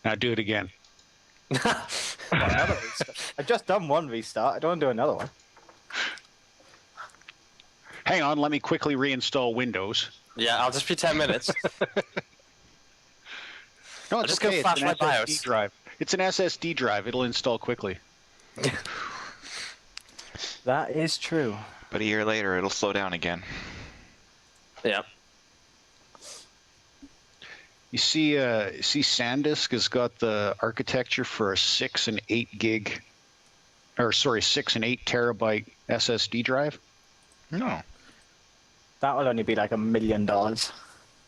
Now do it again. Another restart. I've just done one restart. I don't want to do another one. Hang on, let me quickly reinstall Windows. Yeah, I'll just be 10 minutes. No, it's just okay. go It's flash an my SSD BIOS. drive. It's an SSD drive. It'll install quickly. That is true. But a year later, it'll slow down again. Yeah. You see, SanDisk has got the architecture for a 6 and 8 gig, or sorry, 6 and 8 terabyte SSD drive. No. That will only be like $1 million.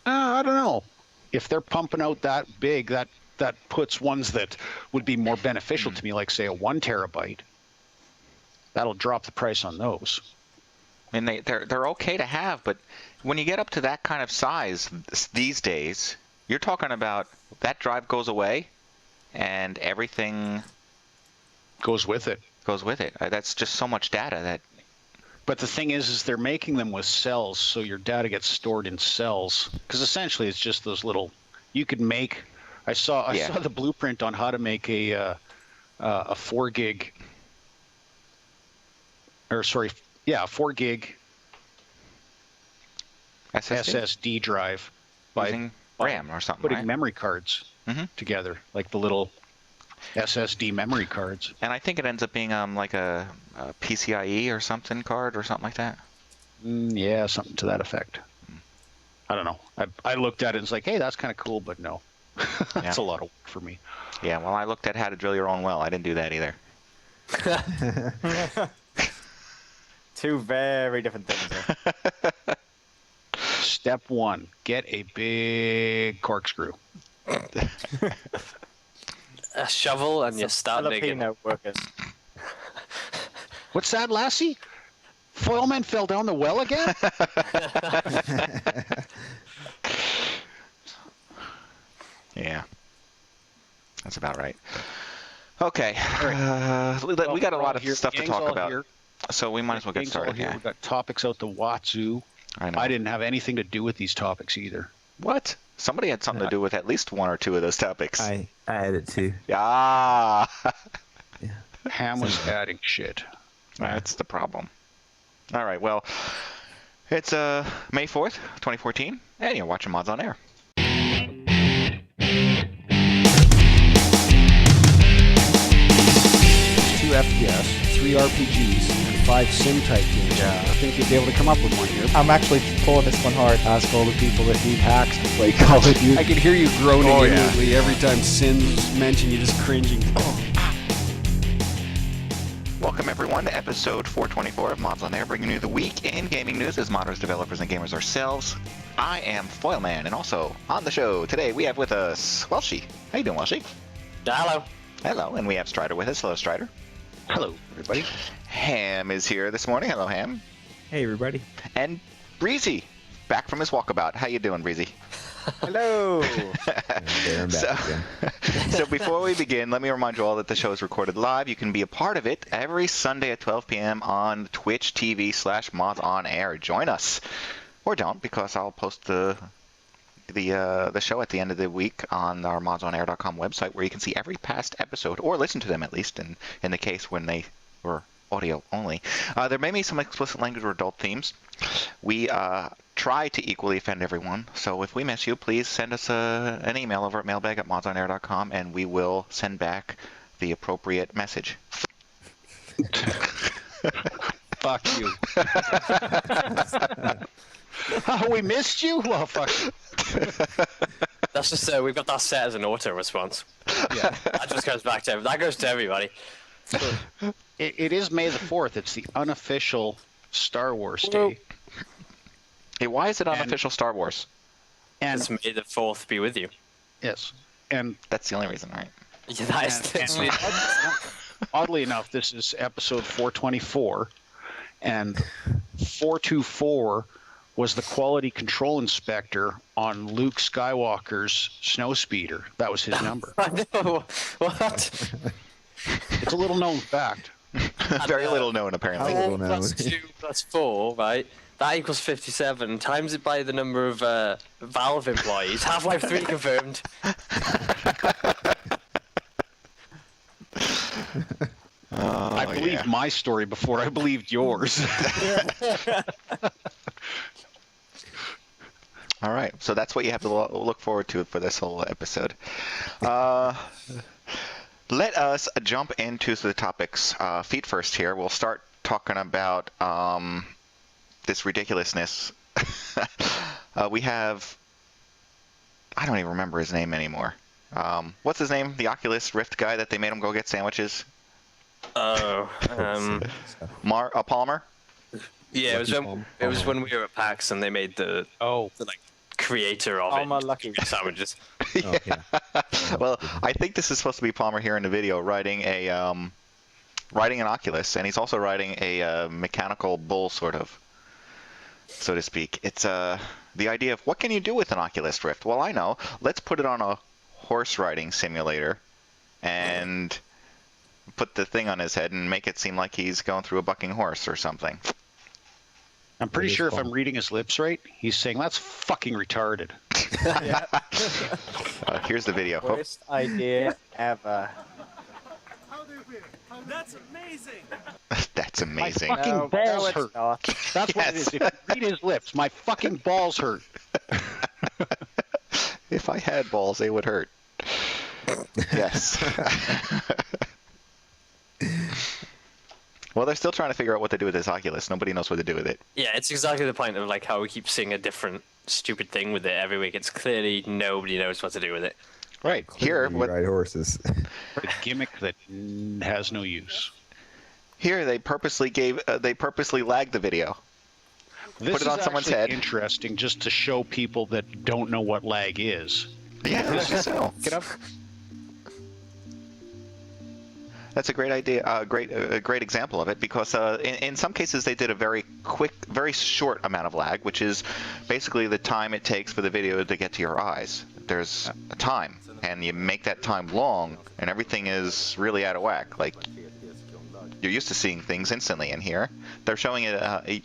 I don't know. If they're pumping out that big, that puts ones that would be more beneficial to me, like say a 1 terabyte. That'll drop the price on those. I mean, they're okay to have, but when you get up to that kind of size these days, you're talking about that drive goes away, and everything Goes with it. goes with it. That's just so much data that. But the thing is they're making them with cells, so your data gets stored in cells. Because essentially, it's just those little. You could make. I saw the blueprint on how to make a 4 gig. Or sorry, yeah, 4 gig SSD drive Using RAM or something, putting right? memory cards together, like the little SSD memory cards. And I think it ends up being like a PCIe or something card or something like that. Yeah, something to that effect. I don't know. I looked at it and was like, hey, that's kind of cool, but no. That's a lot of work for me. Yeah, well, I looked at how to drill your own well. I didn't do that either. Two very different things. Step 1, get a big corkscrew. A shovel and you start digging. Filipino workers. What's that, Lassie? Foilman fell down the well again? Yeah, that's about right. Okay, Well, we got a we're lot all of here. stuff to Gang's talk all about, here. so we might as well get Gang's all started. here. Yeah, We've got topics out the wazoo. I know. I didn't have anything to do with these topics either. What? Somebody had something to do with at least 1 or 2 of those topics. I had it too. Yeah. Ham was adding shit. That's the problem. All right, well, it's May 4th, 2014, and you're watching Mods on Air. 2 FPS, 3 RPGs, and 5 sim-type games. Yeah, I think you'd be able to come up with one here. I'm actually pulling this one hard. Ask all the people that need hacks to play Call of Duty. I can hear you groaning inwardly every time Sin's mentioned. You're just cringing. Welcome everyone to episode 424 of Mods on Air, bringing you the week in gaming news as modders, developers, and gamers ourselves. I am Foilman, and also on the show today we have with us Welshie. How you doing, Welshie? Hello. Hello, and we have Strider with us. Hello, Strider. Hello, everybody. Ham is here this morning. Hello, Ham. Hey, everybody. And Breezy, back from his walkabout. How you doing, Breezy? Hello. There, I'm back again. So before we begin, let me remind you all that the show is recorded live. You can be a part of it every Sunday at 12 p.m. on Twitch TV/ModsOnAir. Join us, or don't, because I'll post the show at the end of the week on our ModsOnAir.com website, where you can see every past episode, or listen to them at least, in the case when they were audio only. There may be some explicit language or adult themes. We try to equally offend everyone, so if we miss you, please send us an email over at mailbag@modsonair.com, and we will send back the appropriate message. Fuck you. Oh, we missed you? Well, fuck you. That's just we've got that set as an auto response. Yeah. That just goes back to that goes to everybody. It is May the 4th. It's the unofficial Star Wars Day. Hey, why is it unofficial Star Wars? And It's May the 4th be with you. yes, and That's the only reason, right? Yeah, that is literally. oddly enough, this is episode 424, and 424 was the quality control inspector on Luke Skywalker's snowspeeder. That was his number. I know. What? It's a little known fact. Very little known, apparently. How- don't know. 2 plus 4, right? That equals 57. Times it by the number of Valve employees. Half-Life 3 confirmed. believed my story before I believed yours. All right, so that's what you have to look forward to for this whole episode. Let us jump into the topics. Feet first here. We'll start talking about this ridiculousness. We have... I don't even remember his name anymore. What's his name? The Oculus Rift guy that they made him go get sandwiches? Oh, Palmer? yeah, it was when we were at PAX and they made the creator of Palmer it. Lucky. Sandwiches. Oh, yeah. Well, I think this is supposed to be Palmer here in the video riding an Oculus, and he's also riding a mechanical bull, sort of, so to speak. It's the idea of what can you do with an Oculus Rift? Well, I know. Let's put it on a horse riding simulator and put the thing on his head and make it seem like he's going through a bucking horse or something. I'm pretty sure if I'm reading his lips right, he's saying, that's fucking retarded. Here's the video. Worst idea ever. That's amazing. That's My amazing. fucking balls it's hurt. not. That's what it is. If you read his lips, my fucking balls hurt. If I had balls, they would hurt. Yes. Well, they're still trying to figure out what to do with this Oculus. Nobody knows what to do with it. Yeah, it's exactly the point of like how we keep seeing a different stupid thing with it every week. It's clearly nobody knows what to do with it. Right. Here, You ride horses. A gimmick that has no use. Here they purposely lagged the video. This Put it on is someone's actually head. interesting just to show people that don't know what lag is. Yeah, so Get up. that's a great idea. A great example of it, because in some cases they did a very quick, very short amount of lag, which is basically the time it takes for the video to get to your eyes. There's a time, and you make that time long, and everything is really out of whack. Like, you're used to seeing things instantly in here. They're showing it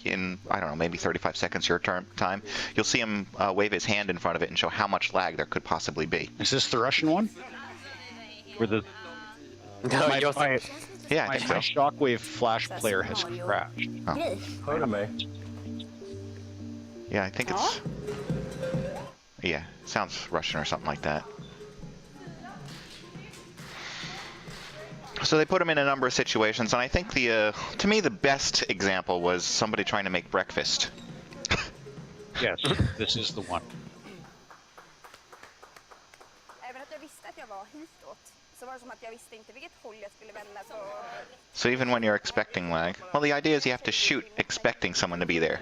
in, I don't know, maybe 35 seconds your time. You'll see him wave his hand in front of it and show how much lag there could possibly be. Is this the Russian one? Where the No, my, you're my, Yeah, I my, think my so. Shockwave flash player has crashed. Yeah, I think it's... Yeah, sounds Russian or something like that. So they put him in a number of situations, and I think to me, the best example was somebody trying to make breakfast. Yes, this is the one. So even when you're expecting lag, well, the idea is you have to shoot expecting someone to be there.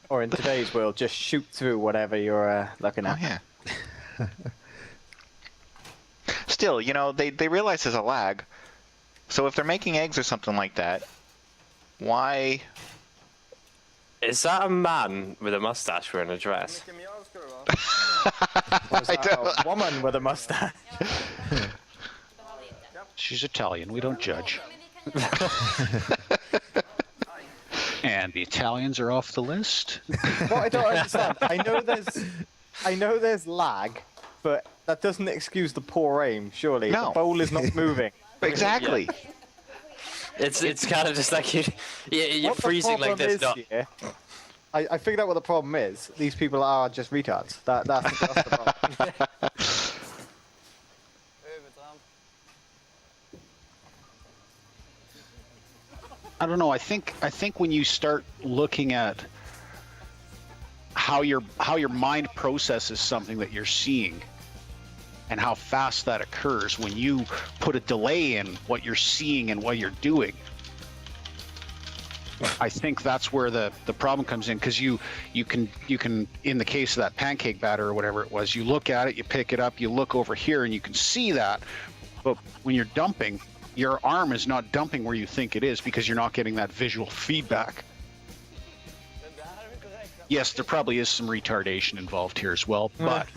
Or in today's world, just shoot through whatever you're looking Oh at. yeah. Still, you know, they realize there's a lag. So if they're making eggs or something like that, why? Is that a man with a mustache wearing a dress? A woman with a mustache. She's Italian. We don't judge. And the Italians are off the list. What I don't understand, I know there's lag, but that doesn't excuse the poor aim, surely. No. The bowl is not moving. Exactly. It's kind of just like you're What the freezing like problem this. is Not here, I figured out what the problem is. These people are just retards. That's the problem. I don't know. I think when you start looking at how your mind processes something that you're seeing and how fast that occurs when you put a delay in what you're seeing and what you're doing, I think that's where the problem comes in, because you can in the case of that pancake batter or whatever it was, you look at it, you pick it up, you look over here and you can see that, but when you're dumping, your arm is not dumping where you think it is because you're not getting that visual feedback. Yes, there probably is some retardation involved here as well, but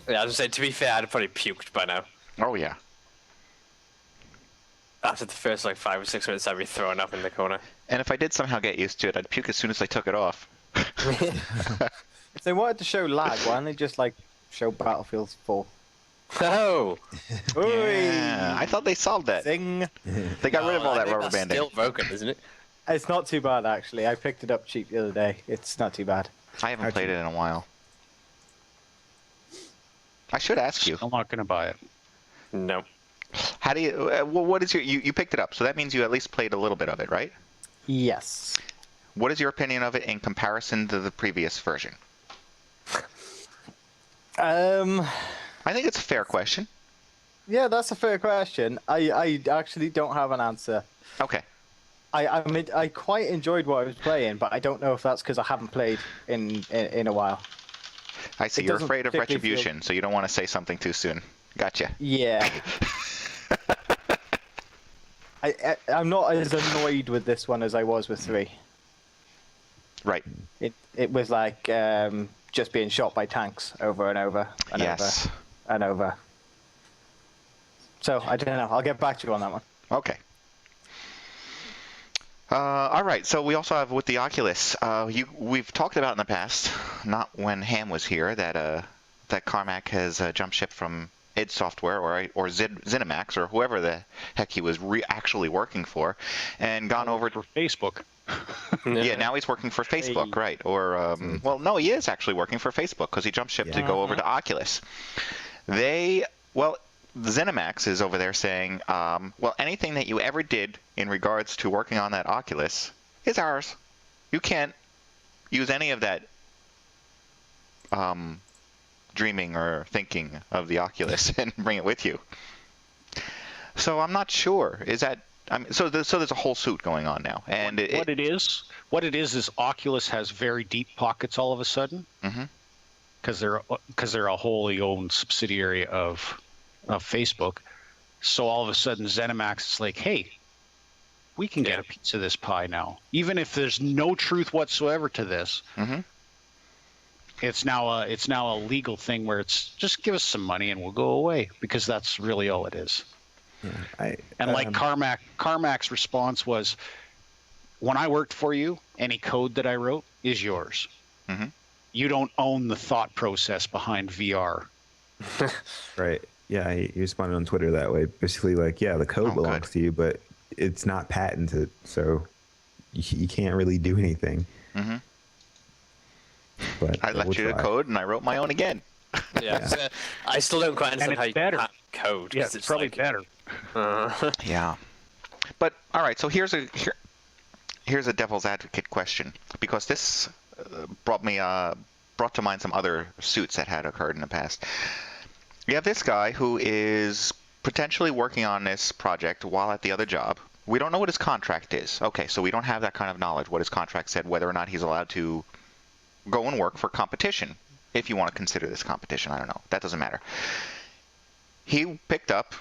yeah, I was saying, to be fair, I'd have probably puked by now. Oh yeah. After the first like 5 or 6 minutes, I'd be throwing up in the corner. And if I did somehow get used to it, I'd puke as soon as I took it off. If they wanted to show lag, why don't they just like show Battlefield 4? Oh, Yeah, I thought they solved that. Zing. They got rid of all I that think rubber that's banding. still broken, isn't it? It's not too bad, actually. I picked it up cheap the other day. It's not too bad. I haven't played it in a while. I should ask you. I'm not going to buy it. No. How do you? What is you picked it up? So that means you at least played a little bit of it, right? Yes. What is your opinion of it in comparison to the previous version? I think it's a fair question. Yeah, that's a fair question. I actually don't have an answer. Okay. I mean, I quite enjoyed what I was playing, but I don't know if that's because I haven't played in a while. I see. It You're doesn't afraid of particularly retribution, so you don't want to say something too soon. Gotcha. Yeah. I'm not as annoyed with this one as I was with 3. Right. It was like just being shot by tanks over and over and Yes. over and over. So I don't know. I'll get back to you on that one. Okay. All right. So we also have with the Oculus. We've talked about in the past, not when Ham was here, that Carmack has jumped ship from id Software or ZeniMax or whoever the heck he was actually working for, and gone over for Facebook. Yeah, now he's working for Facebook, right? Or well, no, he is actually working for Facebook because he jumped ship to go over to Oculus. ZeniMax is over there saying, well, anything that you ever did in regards to working on that Oculus is ours. You can't use any of that dreaming or thinking of the Oculus and bring it with you. So I'm not sure. Is that so there's a whole suit going on now, and what it is Oculus has very deep pockets all of a sudden, because they're a wholly owned subsidiary of Facebook. So all of a sudden ZeniMax is like, hey, we can get a piece of this pie now, even if there's no truth whatsoever to this. It's now a legal thing where it's just give us some money and we'll go away, because that's really all it is. Like Carmack's response was, when I worked for you, any code that I wrote is yours. You don't own the thought process behind VR. Right. Yeah, he responded on Twitter that way. Basically, like, yeah, the code belongs to you, but it's not patented, so you can't really do anything. But I left you the code, and I wrote my own again. Yeah. So I still don't quite understand how you patent code. Yeah, it's probably better. Yeah. But all right, so here's a devil's advocate question, because this brought to mind some other suits that had occurred in the past. You have this guy who is potentially working on this project while at the other job. We don't know what his contract is. Okay, so we don't have that kind of knowledge, what his contract said, whether or not he's allowed to go and work for competition, if you want to consider this competition. I don't know. That doesn't matter. He picked up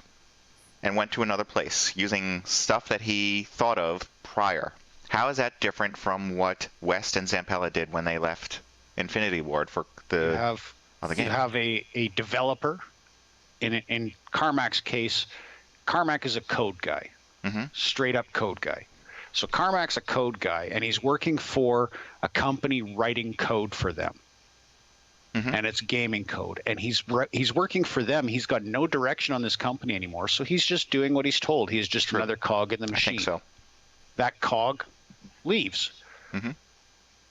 and went to another place using stuff that he thought of prior. How is that different from what West and Zampella did when they left Infinity Ward for the other game? You have a developer. In Carmack's case, Carmack is a code guy, straight up code guy. So Carmack's a code guy, and he's working for a company writing code for them. And it's gaming code, and he's working for them. He's got no direction on this company anymore, so he's just doing what he's told. He's just another cog in the machine. I think so. That cog leaves.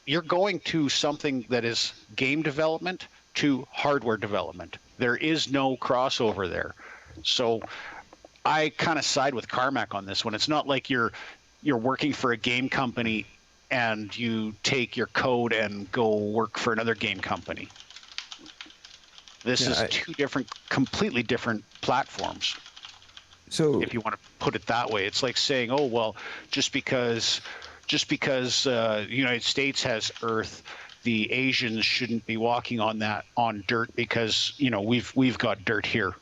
You're going to something that is game development to hardware development. There is no crossover there. So I kind of side with Carmack on this one. It's not like you're working for a game company and you take your code and go work for another game company. This is two completely different platforms. So if you want to put it that way, it's like saying, oh, well, just because the United States has Earth, the Asians shouldn't be walking on dirt because, we've got dirt here.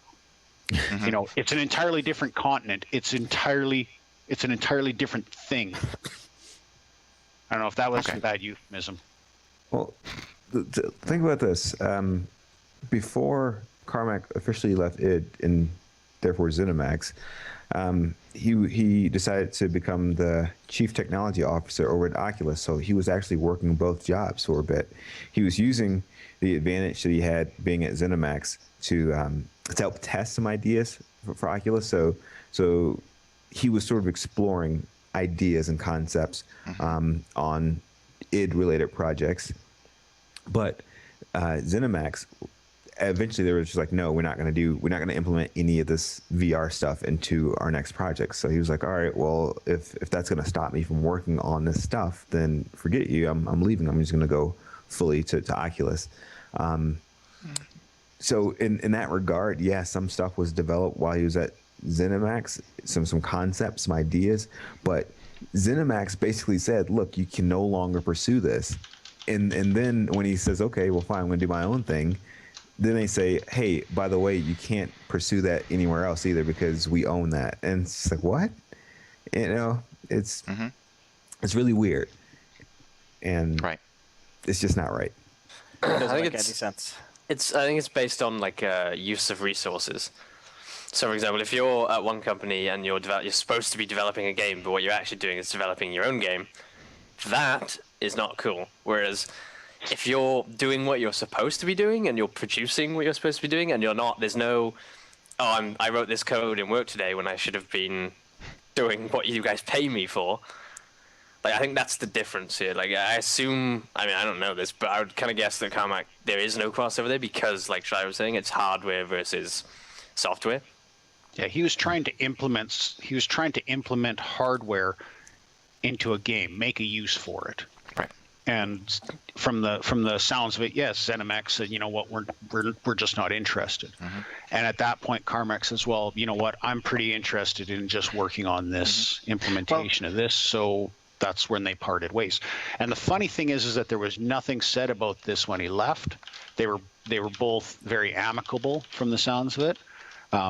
It's an entirely different continent. It's an entirely different thing. I don't know if that was a bad euphemism. Well, think about this. Before Carmack officially left id in therefore ZeniMax, he decided to become the chief technology officer over at Oculus. So he was actually working both jobs for a bit. He was using the advantage that he had being at ZeniMax to help test some ideas for Oculus. So he was sort of exploring ideas and concepts on id-related projects. But ZeniMax, eventually they were just like, no, we're not going to implement any of this VR stuff into our next project. So he was like, all right, well, if that's going to stop me from working on this stuff, then forget you. I'm leaving. I'm just going to go fully to Oculus. So in that regard, yeah, some stuff was developed while he was at ZeniMax, some concepts, some ideas, but ZeniMax basically said, look, you can no longer pursue this. And then when he says, okay, well, fine, I'm going to do my own thing, then they say, hey, by the way, you can't pursue that anywhere else either because we own that. And it's like, what? You know, it's really weird. And it's just not right. It doesn't make any sense. I think it's based on like use of resources. So, for example, if you're at one company and you're supposed to be developing a game, but what you're actually doing is developing your own game, that is not cool. Whereas if you're doing what you're supposed to be doing and you're producing what you're supposed to be doing and you're not, there's no, I wrote this code in work today when I should have been doing what you guys pay me for. Like, I think that's the difference here. Like, I assume, I mean, I don't know this, but I would kind of guess that Carmack, there is no crossover there because, like Shai was saying, it's hardware versus software. Yeah, he was trying to implement hardware into a game, make a use for it. Right. And from the sounds of it, yes, ZeniMax said, you know what, we're just not interested. And at that point, Carmack says, well, you know what, I'm pretty interested in just working on this implementation of this. So that's when they parted ways. And the funny thing is that there was nothing said about this when he left. They were both very amicable from the sounds of it.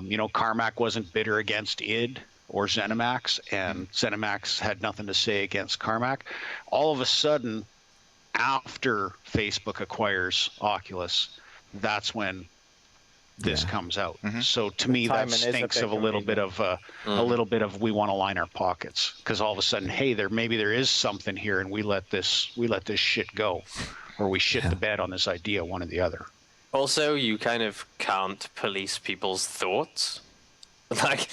You know, Carmack wasn't bitter against id or ZeniMax, and ZeniMax had nothing to say against Carmack. All of a sudden, after Facebook acquires Oculus, that's when this comes out. So to me, that stinks of a little bit of we want to line our pockets, because all of a sudden, hey, maybe there is something here, and we let this shit go, or we shit the bed on this idea, one or the other. Also, you kind of can't police people's thoughts. Like,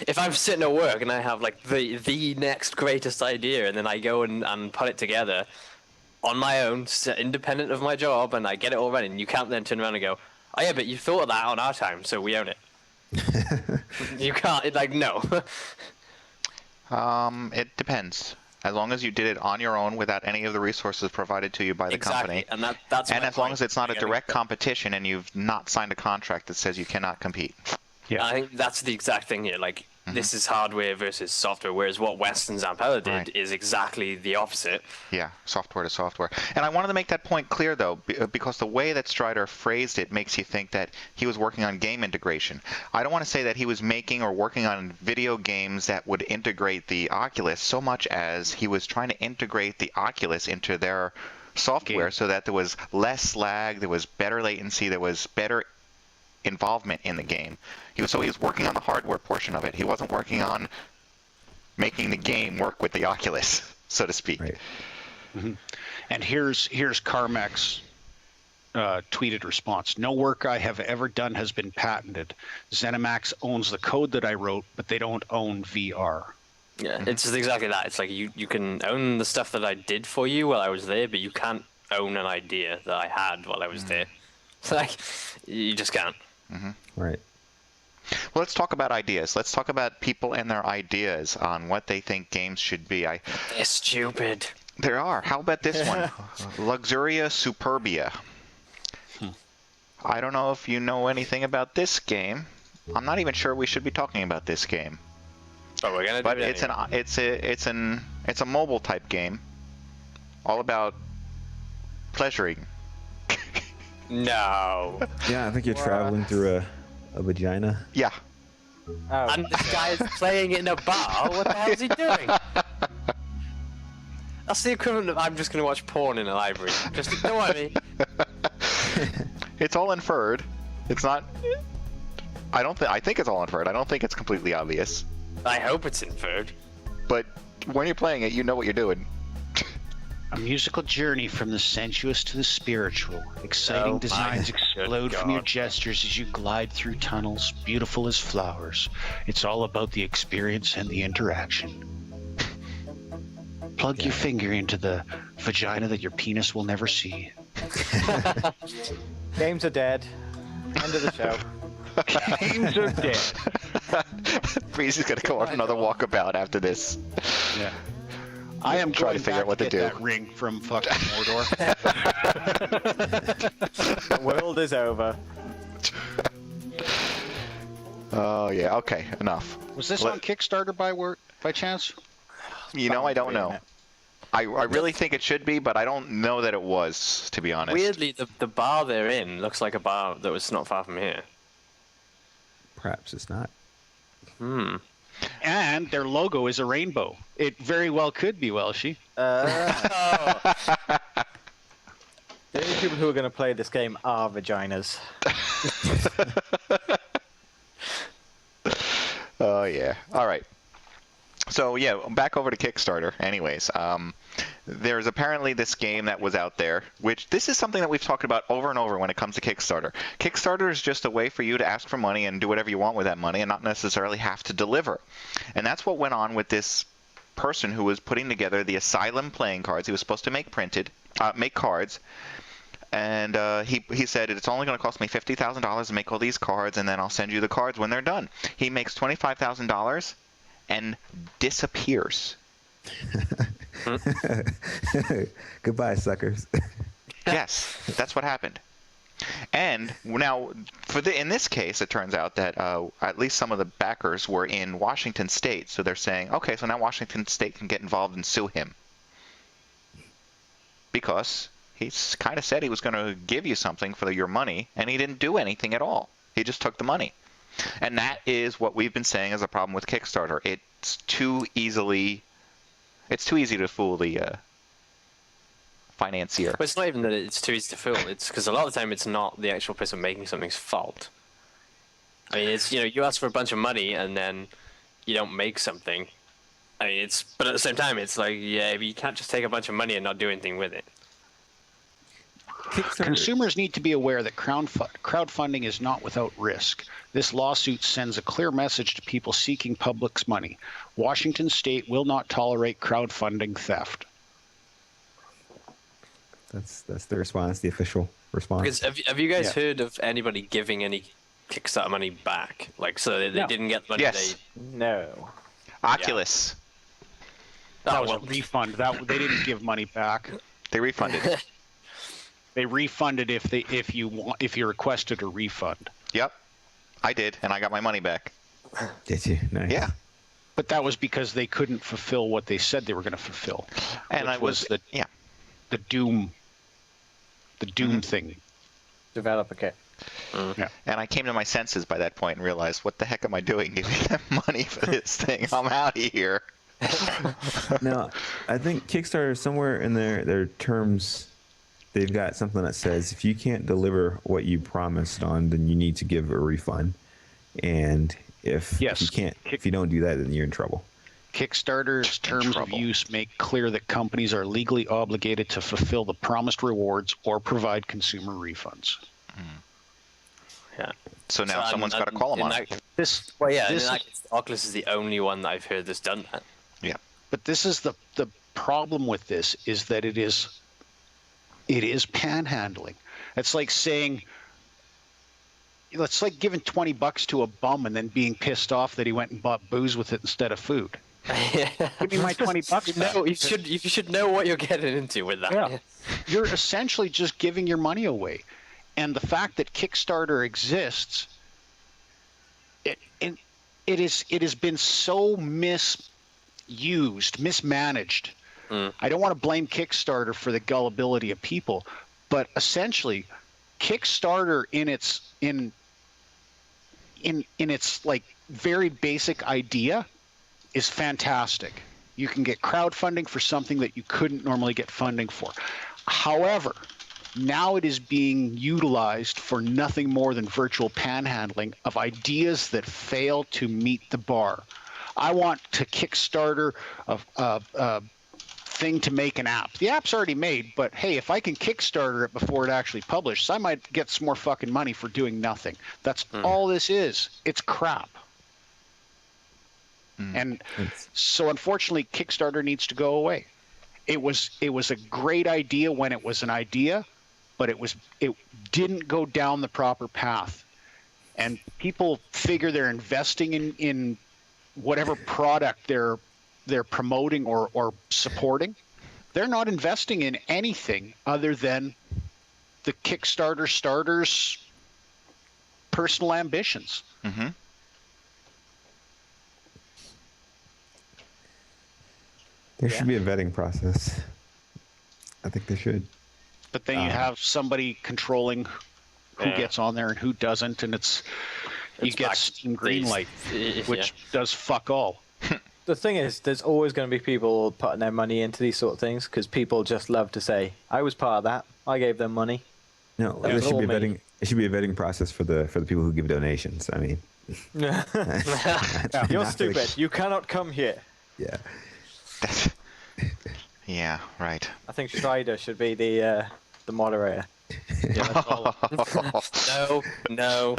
if I'm sitting at work and I have like the next greatest idea, and then I go and put it together on my own, independent of my job, and I get it all running, you can't then turn around and go, oh yeah, but you thought of that on our time, so we own it. You can't, like, no. It depends. As long as you did it on your own without any of the resources provided to you by the company. And that's as long as it's not a direct competition and you've not signed a contract that says you cannot compete. Yeah, I think that's the exact thing here. Like, this is hardware versus software, whereas what West and Zampella did is exactly the opposite. Yeah, software to software. And I wanted to make that point clear, though, because the way that Strider phrased it makes you think that he was working on game integration. I don't want to say that he was making or working on video games that would integrate the Oculus so much as he was trying to integrate the Oculus into their software so that there was less lag, there was better latency, there was better involvement in the game. He was working on the hardware portion of it. He wasn't working on making the game work with the Oculus, so to speak. Right. And here's Carmack's tweeted response. No work I have ever done has been patented. ZeniMax owns the code that I wrote, but they don't own VR. Yeah, it's exactly that. It's like you can own the stuff that I did for you while I was there, but you can't own an idea that I had while I was there. It's like, you just can't. Right. Well, let's talk about ideas. Let's talk about people and their ideas on what they think games should be. They're stupid. There are. How about this one? Luxuria Superbia. I don't know if you know anything about this game. I'm not even sure we should be talking about this game. Oh, we're gonna do it anyway. It's a mobile type game, all about pleasuring. No. Yeah, I think you're traveling through a vagina. Yeah. Oh. And this guy is playing it in a bar. What the hell is he doing? That's the equivalent of I'm just gonna watch porn in a library. Just ignore me. It's all inferred. It's not I think it's all inferred. I don't think it's completely obvious. I hope it's inferred. But when you're playing it, you know what you're doing. A musical journey from the sensuous to the spiritual. Exciting designs explode from your gestures as you glide through tunnels, beautiful as flowers. It's all about the experience and the interaction. Plug your finger into the vagina that your penis will never see. Games are dead. End of the show. Games are dead. Breezy's gonna go on another walkabout after this. Yeah. I am trying to going figure out back what to get do. That ring from fucking Mordor. The world is over. Oh yeah. Okay. Enough. Was this on Kickstarter by chance? You know, I don't know. I really think it should be, but I don't know that it was, to be honest. Weirdly, the bar they're in looks like a bar that was not far from here. Perhaps it's not. And their logo is a rainbow. It very well could be Welshie. The only people who are going to play this game are vaginas. Oh yeah. All right. So yeah, back over to Kickstarter. Anyways, there's apparently this game that was out there, which this is something that we've talked about over and over when it comes to Kickstarter. Kickstarter is just a way for you to ask for money and do whatever you want with that money and not necessarily have to deliver. And that's what went on with this person who was putting together the Asylum playing cards. He was supposed to make cards. And he said, it's only going to cost me $50,000 to make all these cards, and then I'll send you the cards when they're done. He makes $25,000 and disappears. Goodbye, suckers. Yes, that's what happened. And now, in this case, it turns out that at least some of the backers were in Washington State, so they're saying, okay, so now Washington State can get involved and sue him. Because he's kind of said he was going to give you something for your money, and he didn't do anything at all. He just took the money. And that is what we've been saying is a problem with Kickstarter. It's too easy to fool the financier. But it's not even that it's too easy to fool. It's because a lot of the time it's not the actual person making something's fault. I mean, it's, you know, you ask for a bunch of money and then you don't make something. I mean, but at the same time, it's like, yeah, you can't just take a bunch of money and not do anything with it. Consumers need to be aware that crowdfunding is not without risk. This lawsuit sends a clear message to people seeking public's money. Washington State will not tolerate crowdfunding theft. That's the response, the official response. Because have you guys heard of anybody giving any Kickstarter money back? Like, so they didn't get the money. Yes. No. Oculus. That was a refund. They didn't give money back. They refunded. They refunded if you requested a refund. Yep, I did, and I got my money back. Did you? Nice. Yeah. But that was because they couldn't fulfill what they said they were going to fulfill. And which was the Doom thing. Developer kit. Yeah. And I came to my senses by that point and realized, what the heck am I doing giving them money for this thing? I'm out of here. Now, I think Kickstarter, somewhere in their terms, they've got something that says if you can't deliver what you promised on, then you need to give a refund. And if you don't do that, then you're in trouble. Kickstarter's terms of use make clear that companies are legally obligated to fulfill the promised rewards or provide consumer refunds. Yeah. So now someone's got to call them on it. Oculus is the only one that I've heard that's done that. Yeah. But this is the problem with this is that it is panhandling. It's like saying, it's like giving $20 to a bum and then being pissed off that he went and bought booze with it instead of food. Give me my $20. No, you should know what you're getting into with that. Yeah. You're essentially just giving your money away. And the fact that Kickstarter exists, it has been so misused, mismanaged. I don't want to blame Kickstarter for the gullibility of people, but essentially, Kickstarter in its like very basic idea is fantastic. You can get crowdfunding for something that you couldn't normally get funding for. However, Now it is being utilized for nothing more than virtual panhandling of ideas that fail to meet the bar. I want to Kickstarter a thing to make an app. The app's already made, but hey, if I can Kickstarter it before it actually publishes, I might get some more fucking money for doing nothing. That's all this is. It's crap. And so unfortunately, Kickstarter needs to go away. It was a great idea when it was an idea, but it didn't go down the proper path. And people figure they're investing in whatever product they're promoting or supporting. They're not investing in anything other than the Kickstarter starters' personal ambitions. Mm-hmm. There should be a vetting process. I think there should. But then you have somebody controlling who gets on there and who doesn't, and you get Steam Greenlight, which does fuck all. The thing is, there's always going to be people putting their money into these sort of things because people just love to say, "I was part of that. I gave them money." No, there should be a vetting. It should be a vetting process for the people who give donations. I mean, you're stupid. You cannot come here. Yeah. Yeah, right. I think Strider should be the moderator. No.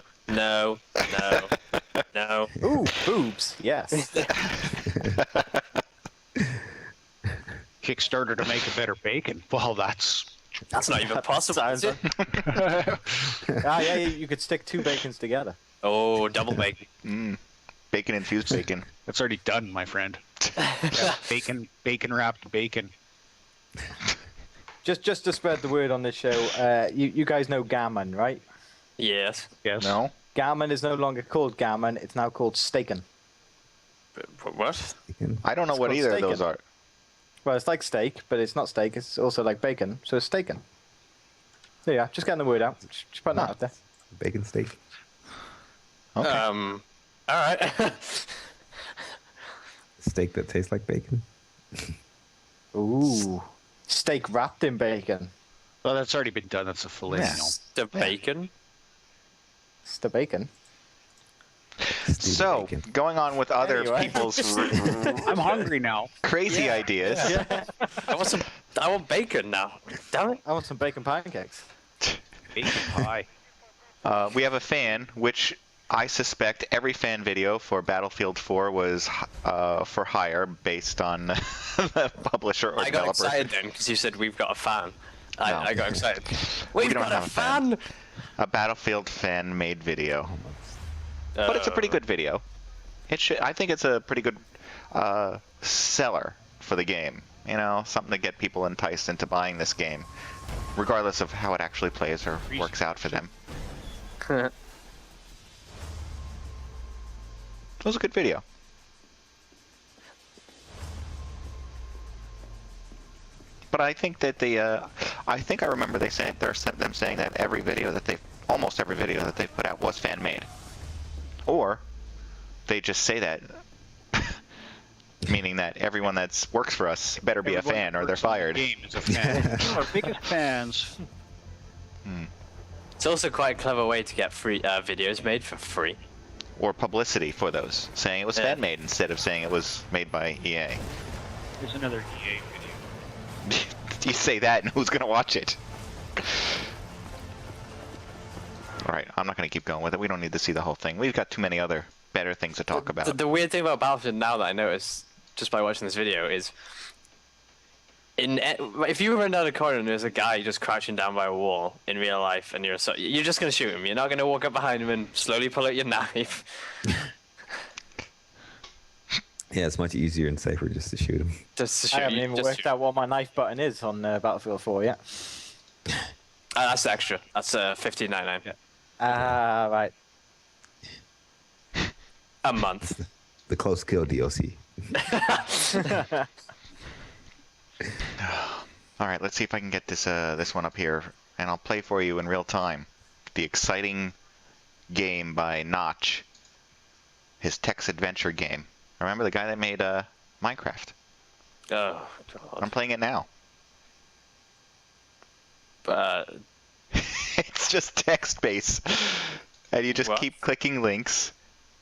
Ooh, boobs. Yes. Kickstarter to make a better bacon. Well, that's not even possible. Is it? Yeah, you could stick 2 bacons together. Oh, double bacon. Bacon infused bacon. That's already done, my friend. Bacon wrapped bacon. Just to spread the word on this show, you guys know gammon, right? Yes. No? Gammon is no longer called gammon; it's now called steakin'. What? I don't know what called either of steakin'. those are. Well, it's like steak, but it's not steak. It's also like bacon, so it's steakin'. There you are. Just getting the word out. Just putting that out there. Bacon steak. Okay. All right. Steak that tastes like bacon. Ooh, steak wrapped in bacon. Well, that's already been done. That's a filet. Yeah. The bacon. It's the bacon. So, going on with other Anyway. people's I'm hungry now. crazy ideas. Yeah. I want bacon now. Damn it. I want some bacon pancakes. Bacon pie. We have a fan, which I suspect every fan video for Battlefield 4 was for hire based on the publisher or I got developer. excited then because you said we've got a fan. No. I got excited. We We've don't got have a a fan. fan. A Battlefield fan-made video. But it's a pretty good video. I think it's a pretty good seller for the game. You know, something to get people enticed into buying this game, regardless of how it actually plays or works out for them. It was a good video. But I think that I remember them saying that almost every video that they put out was fan made, or they just say that, meaning that everyone that works for us better be a fan or they're fired. Game is a fan. Our biggest fans. It's also quite a clever way to get free videos made for free. Or publicity for those, saying it was fan made instead of saying it was made by EA. There's another EA video. You say that, and who's gonna watch it? All right, I'm not gonna keep going with it. We don't need to see the whole thing. We've got too many other better things to talk about. The weird thing about Battlefield now that I noticed just by watching this video is, if you run down a corner and there's a guy just crouching down by a wall in real life, and you're just gonna shoot him. You're not gonna walk up behind him and slowly pull out your knife. Yeah, it's much easier and safer just to shoot him. Just to shoot. I haven't even worked out what my knife button is on Battlefield 4 yet. That's extra. That's $15.99. Yeah. Ah, right. A month. The close kill DLC. All right, let's see if I can get this one up here, and I'll play for you in real time. The exciting game by Notch, his text adventure game. Remember the guy that made Minecraft? Oh God. I'm playing it now. It's just text-based. And you just keep clicking links,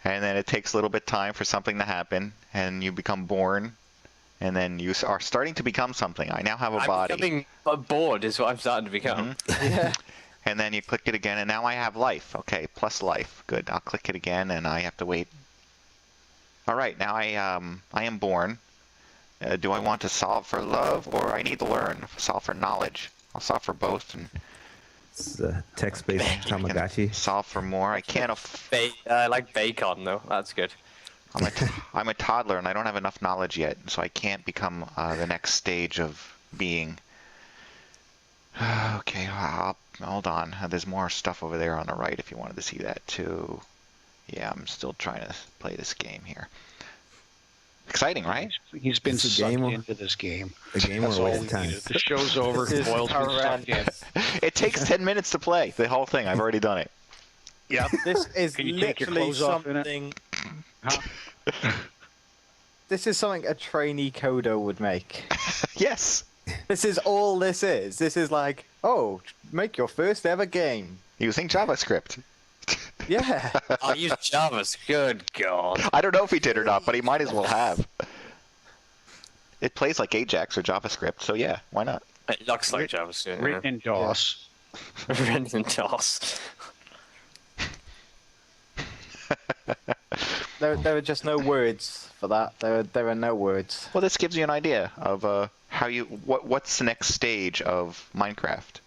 and then it takes a little bit of time for something to happen, and you become born, and then you are starting to become something. I now have a body. I'm becoming bored is what I'm starting to become. Yeah. And then you click it again, and now I have life. Okay, plus life. Good. I'll click it again, and I have to wait. All right, now I am born. Do I want to solve for love, or I need to learn? Solve for knowledge. I'll solve for both. And It's a text-based Tamagotchi. solve for more. I can't. I like bacon though. That's good. I'm a toddler, and I don't have enough knowledge yet, so I can't become the next stage of being. Okay, hold on. There's more stuff over there on the right if you wanted to see that too. Yeah, I'm still trying to play this game here. Exciting, right? He's been It's a sucked game. into this game. A game or That's a all waste we of time. needed. The show's over. This is Boyle's been sucked in. horrendous. It takes 10 minutes to play the whole thing. I've already done it. Yep. This is Can you take your literally clothes off in it? something. Huh? This is something a trainee coder would make. Yes. This is all this is. This is like, oh, make your first ever game. Using JavaScript. Yeah. I use Java's. Good God. I don't know if he did or not, but he might as well have. It plays like Ajax or JavaScript, so yeah, why not? It looks like JavaScript. Written in DOS. Written in DOS. There are just no words for that. There are no words. Well, this gives you an idea of what's the next stage of Minecraft.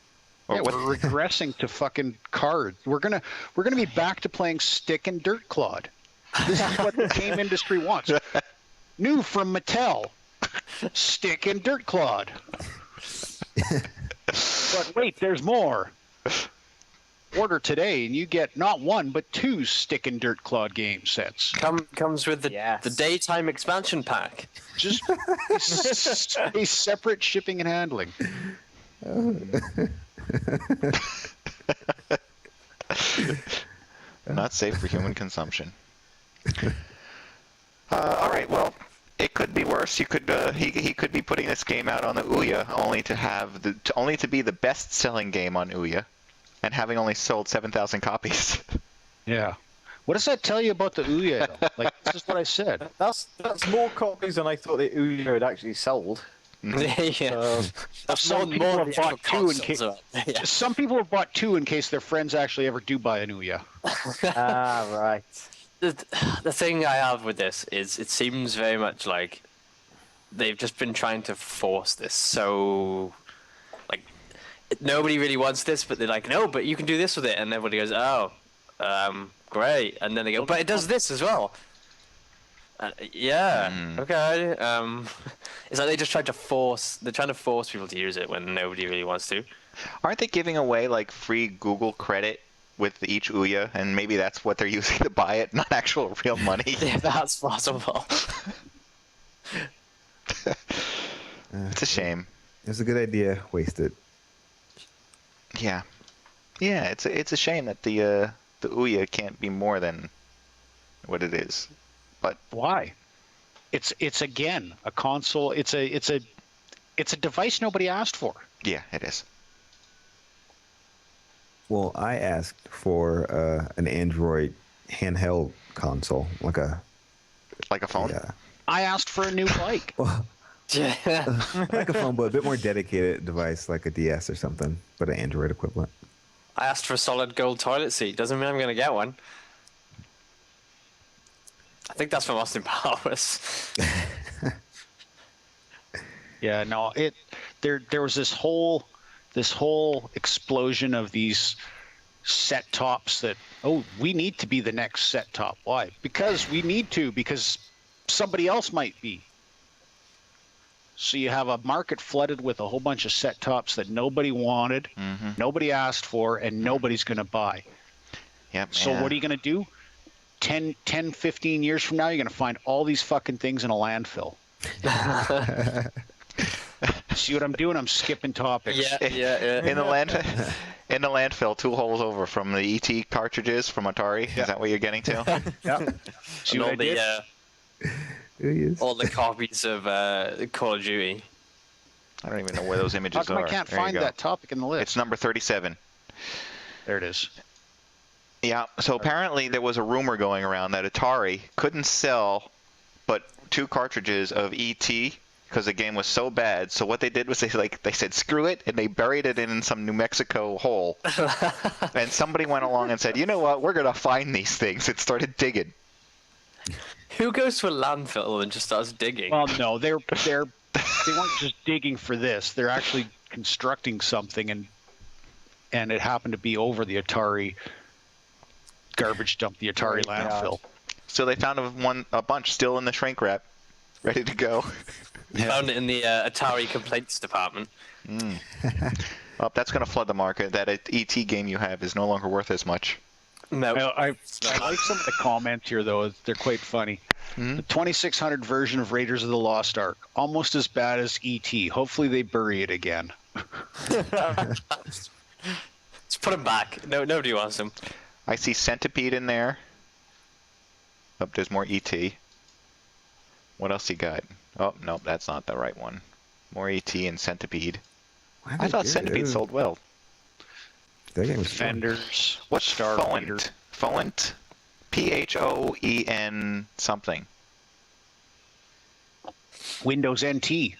Or Yeah, we're regressing to fucking cards. We're gonna be back to playing stick and dirt clod. This is what the game industry wants. New from Mattel. Stick and dirt clod. But wait, there's more. Order today and you get not one but 2 stick and dirt clod game sets. Comes with the Yes. the daytime expansion pack. Just a separate shipping and handling. not safe for human consumption. All right, well, it could be worse. You could he could be putting this game out on the Ouya only to be the best-selling game on Ouya, and having only sold 7,000 copies. Yeah. What does that tell you about the Ouya? Like, this is what I said. That's more copies than I thought the Ouya had actually sold. Yeah. That's Some people than have the bought actual 2 in case. consoles are. Yeah. Some people have bought 2 in case their friends actually ever do buy an Ouya. Ah, right. The thing I have with this is it seems very much like they've just been trying to force this. So, like, nobody really wants this, but they're like, no, but you can do this with it. And everybody goes, oh, great. And then they go, but it does this as well. Yeah, okay. It's like they just tried to force. They're trying to force people to use it when nobody really wants to. Aren't they giving away like free Google credit with each Ouya, and maybe that's what they're using to buy it, not actual real money? Yeah, that's possible. It's a shame. It's a good idea. Wasted. Yeah, it's a shame that the Ouya can't be more than what it is. But Why? It's again a console. It's a device nobody asked for. yeah, it is. Well, I asked for an Android handheld console, like a Like a phone. yeah, I asked for a new bike. Yeah. like a phone, but a bit more dedicated device, like a DS or something, but an Android equivalent. I asked for a solid gold toilet seat. Doesn't mean I'm going to get one. I think that's from Austin Powers. Yeah, no, there was this whole explosion of these set tops that, oh, we need to be the next set top. Why? Because we need to, because somebody else might be. So you have a market flooded with a whole bunch of set tops that nobody wanted, nobody asked for, and nobody's going to buy. Yep. So what are you going to do? 10, 15 years from now, you're going to find all these fucking things in a landfill. See what I'm doing? I'm skipping topics. Yeah. In the landfill, 2 holes over from the ET cartridges from Atari. Is that what you're getting to? Yep. See And what all I did? the Yes. all the copies of Call of Duty. I don't even know where those images How come are. I can't There you find go. that topic in the list? It's number 37. There it is. Yeah, so apparently there was a rumor going around that Atari couldn't sell but 2 cartridges of E.T. because the game was so bad. So what they did was they said screw it, and they buried it in some New Mexico hole. And somebody went along and said, you know what, we're gonna find these things, and started digging. Who goes to a landfill and just starts digging? Well, no, they weren't just digging for this. They're actually constructing something, and it happened to be over the Atari garbage dump, the Atari landfill. So they found a bunch still in the shrink wrap, ready to go. Found it in the Atari complaints department. Well, that's going to flood the market. That ET game you have is no longer worth as much. No. I like some of the comments here, though. They're quite funny. The 2600 version of Raiders of the Lost Ark, almost as bad as E.T. Hopefully they bury it again. Let's put him back. No, nobody wants him. I see Centipede in there. Oh, there's more ET. What else you got? Oh, no, that's not the right one. More ET and Centipede. I thought Centipede sold well. That game was Defenders. What's Star Fighter. Phoent? P-H-O-E-N something. Windows NT.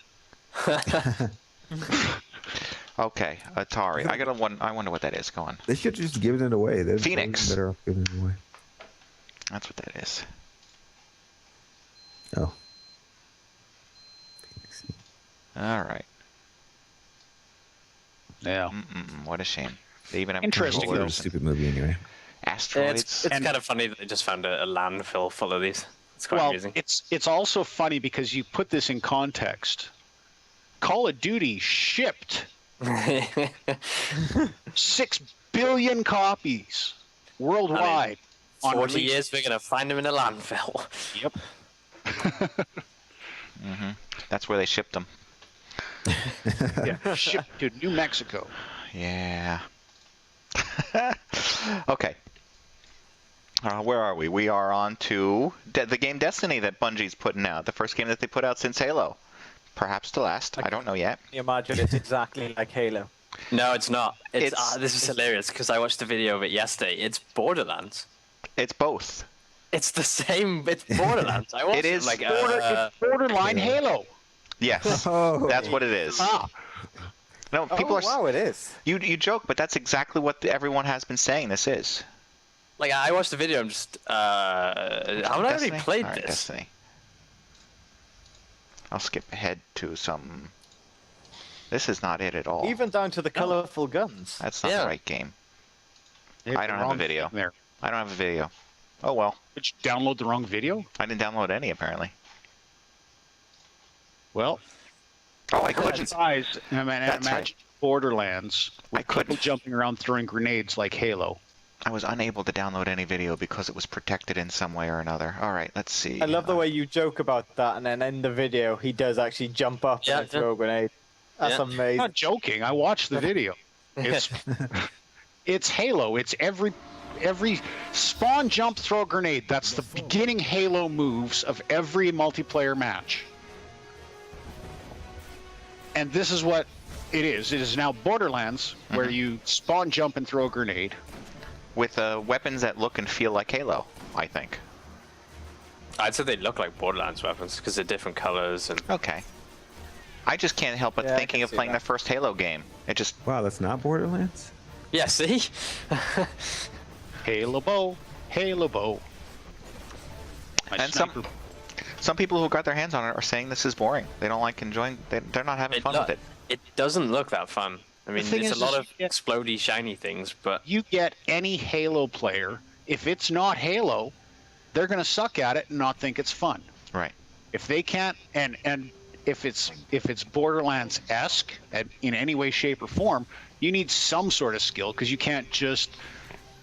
Okay, Atari. I got a one. I wonder what that is. Go on. They should have just given it away. They'd Phoenix. better off giving it away. That's what that is. Oh. All right. Yeah. What a shame. They even have Interesting, It was a controllers. stupid movie anyway. Asteroids. It's kind of funny that they just found a landfill full of these. It's quite Well, amusing. it's also funny because you put this in context. Call of Duty shipped 6 billion copies worldwide. on 40 release. years, we're going to find them in a landfill. Yep. That's where they shipped them. Yeah, shipped to New Mexico. Yeah. Okay. Where are we? We are on to the game Destiny that Bungie's putting out. The first game that they put out since Halo. Perhaps the last. I don't know yet. Can you imagine it's exactly like Halo? No, it's not. It's- This is hilarious because I watched a video of it yesterday. It's Borderlands. It's both. It's the same. It's Borderlands. I watched It is like It's borderline Halo. Yes. Oh. That's what it is. No, people are. wow, it is. You joke, but that's exactly what everyone has been saying this is. like I watched the video. I'm just haven't I already Destiny? played All right, this? Destiny. I'll skip ahead to some. This is not it at all. Even down to the colorful guns. That's not Yeah. the right game. Hit I the don't have a wrong video. thing there. I don't have a video. Oh well. Did you download the wrong video? I didn't download any apparently. Well, Oh, I couldn't. guys, That's imagine right. Borderlands with I couldn't. people jumping around throwing grenades like Halo. I was unable to download any video because it was protected in some way or another. All right, let's see. I love the way you joke about that, and then in the video, he does actually jump up Yeah, and throw a grenade. That's Yeah. I'm amazing. not joking. I watched the video. It's it's Halo. It's every spawn, jump, throw a grenade. That's the beginning Halo moves of every multiplayer match. And this is what it is. It is now Borderlands, where you spawn, jump, and throw a grenade. With weapons that look and feel like Halo, I think. I'd say they look like Borderlands weapons because they're different colors and. Okay. I just can't help but Yeah, I thinking can of see playing that. the first Halo game. It just Wow, that's not Borderlands? Yeah, see. Halo bow, Halo bow. My And sniper- some people who got their hands on it are saying this is boring. They don't like enjoying. They're not having fun with it. It doesn't look that fun. I mean, thing it's is, a lot is of you get- explodey, shiny things, but you get any Halo player, if it's not Halo, they're going to suck at it and not think it's fun. Right. If they can't, and if it's Borderlands-esque in any way, shape, or form, you need some sort of skill because you can't just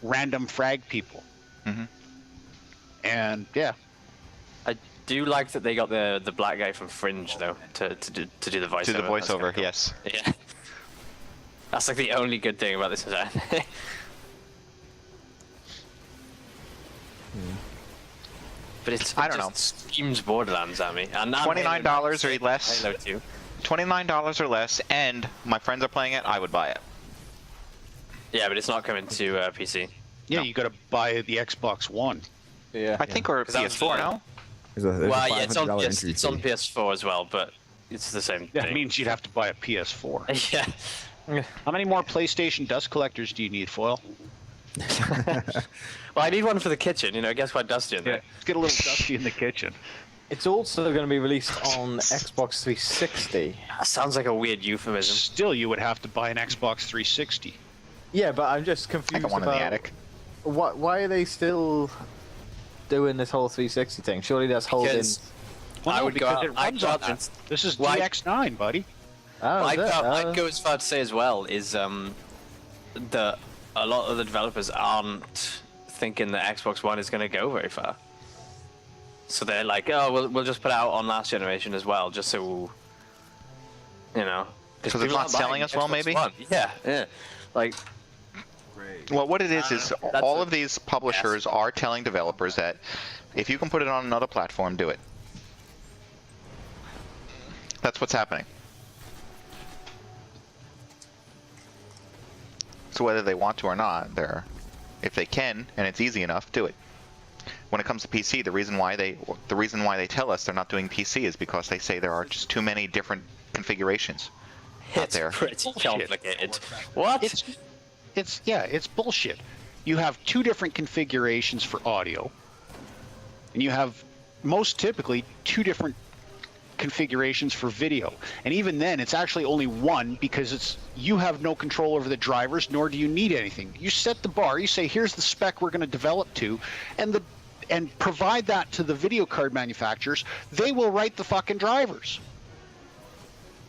random frag people. Mhm. And yeah, I do like that they got the black guy from Fringe though to do the voiceover. To the That's kinda voiceover, cool. yes. Yeah. That's like the only good thing about this design. But I don't just screams Borderlands at me. And $29 or less. Halo 2. $29 or less, and my friends are playing it, I would buy it. Yeah, but it's not coming to PC. Yeah, No. you got to buy the Xbox One. Yeah. I think, or 'Cause that was PS4, the- no? There's a Well, yeah, $500 it's entry on fee. PS4 as well, but it's the same That thing. means you'd have to buy a PS4. Yeah. How many more PlayStation dust collectors do you need, Foil? Well, I need one for the kitchen. You know, it gets quite dusty in there. Get a little dusty in the kitchen. It's also going to be released on Xbox 360. That sounds like a weird euphemism. Still, you would have to buy an Xbox 360. Yeah, but I'm just I confused got one in about the attic. why are they still doing this whole 360 thing? Surely that's holding. Because Well, I no, would go because out. it I'd runs go on out that. and This is Why- DX9, buddy. Oh, is it? I'd go as far to say as well is that a lot of the developers aren't thinking that Xbox One is going to go very far. So they're like, oh, we'll just put it out on last generation as well, just so you know. 'Cause it's people not aren't buying selling as well, Xbox maybe? One. Yeah. Like, Well, what it is That's all a- of these publishers are telling developers that if you can put it on another platform, do it. That's what's happening. So whether they want to or not, if they can and it's easy enough, do it. When it comes to PC, the reason why they tell us they're not doing PC is because they say there are just too many different configurations out it's there. pretty Bullshit. complicated. What? It's bullshit. You have two different configurations for audio, and you have most typically two different configurations for video. And even then, it's actually only one because you have no control over the drivers, nor do you need anything. You set the bar. You say, here's the spec we're going to develop to, and provide that to the video card manufacturers. They will write the fucking drivers.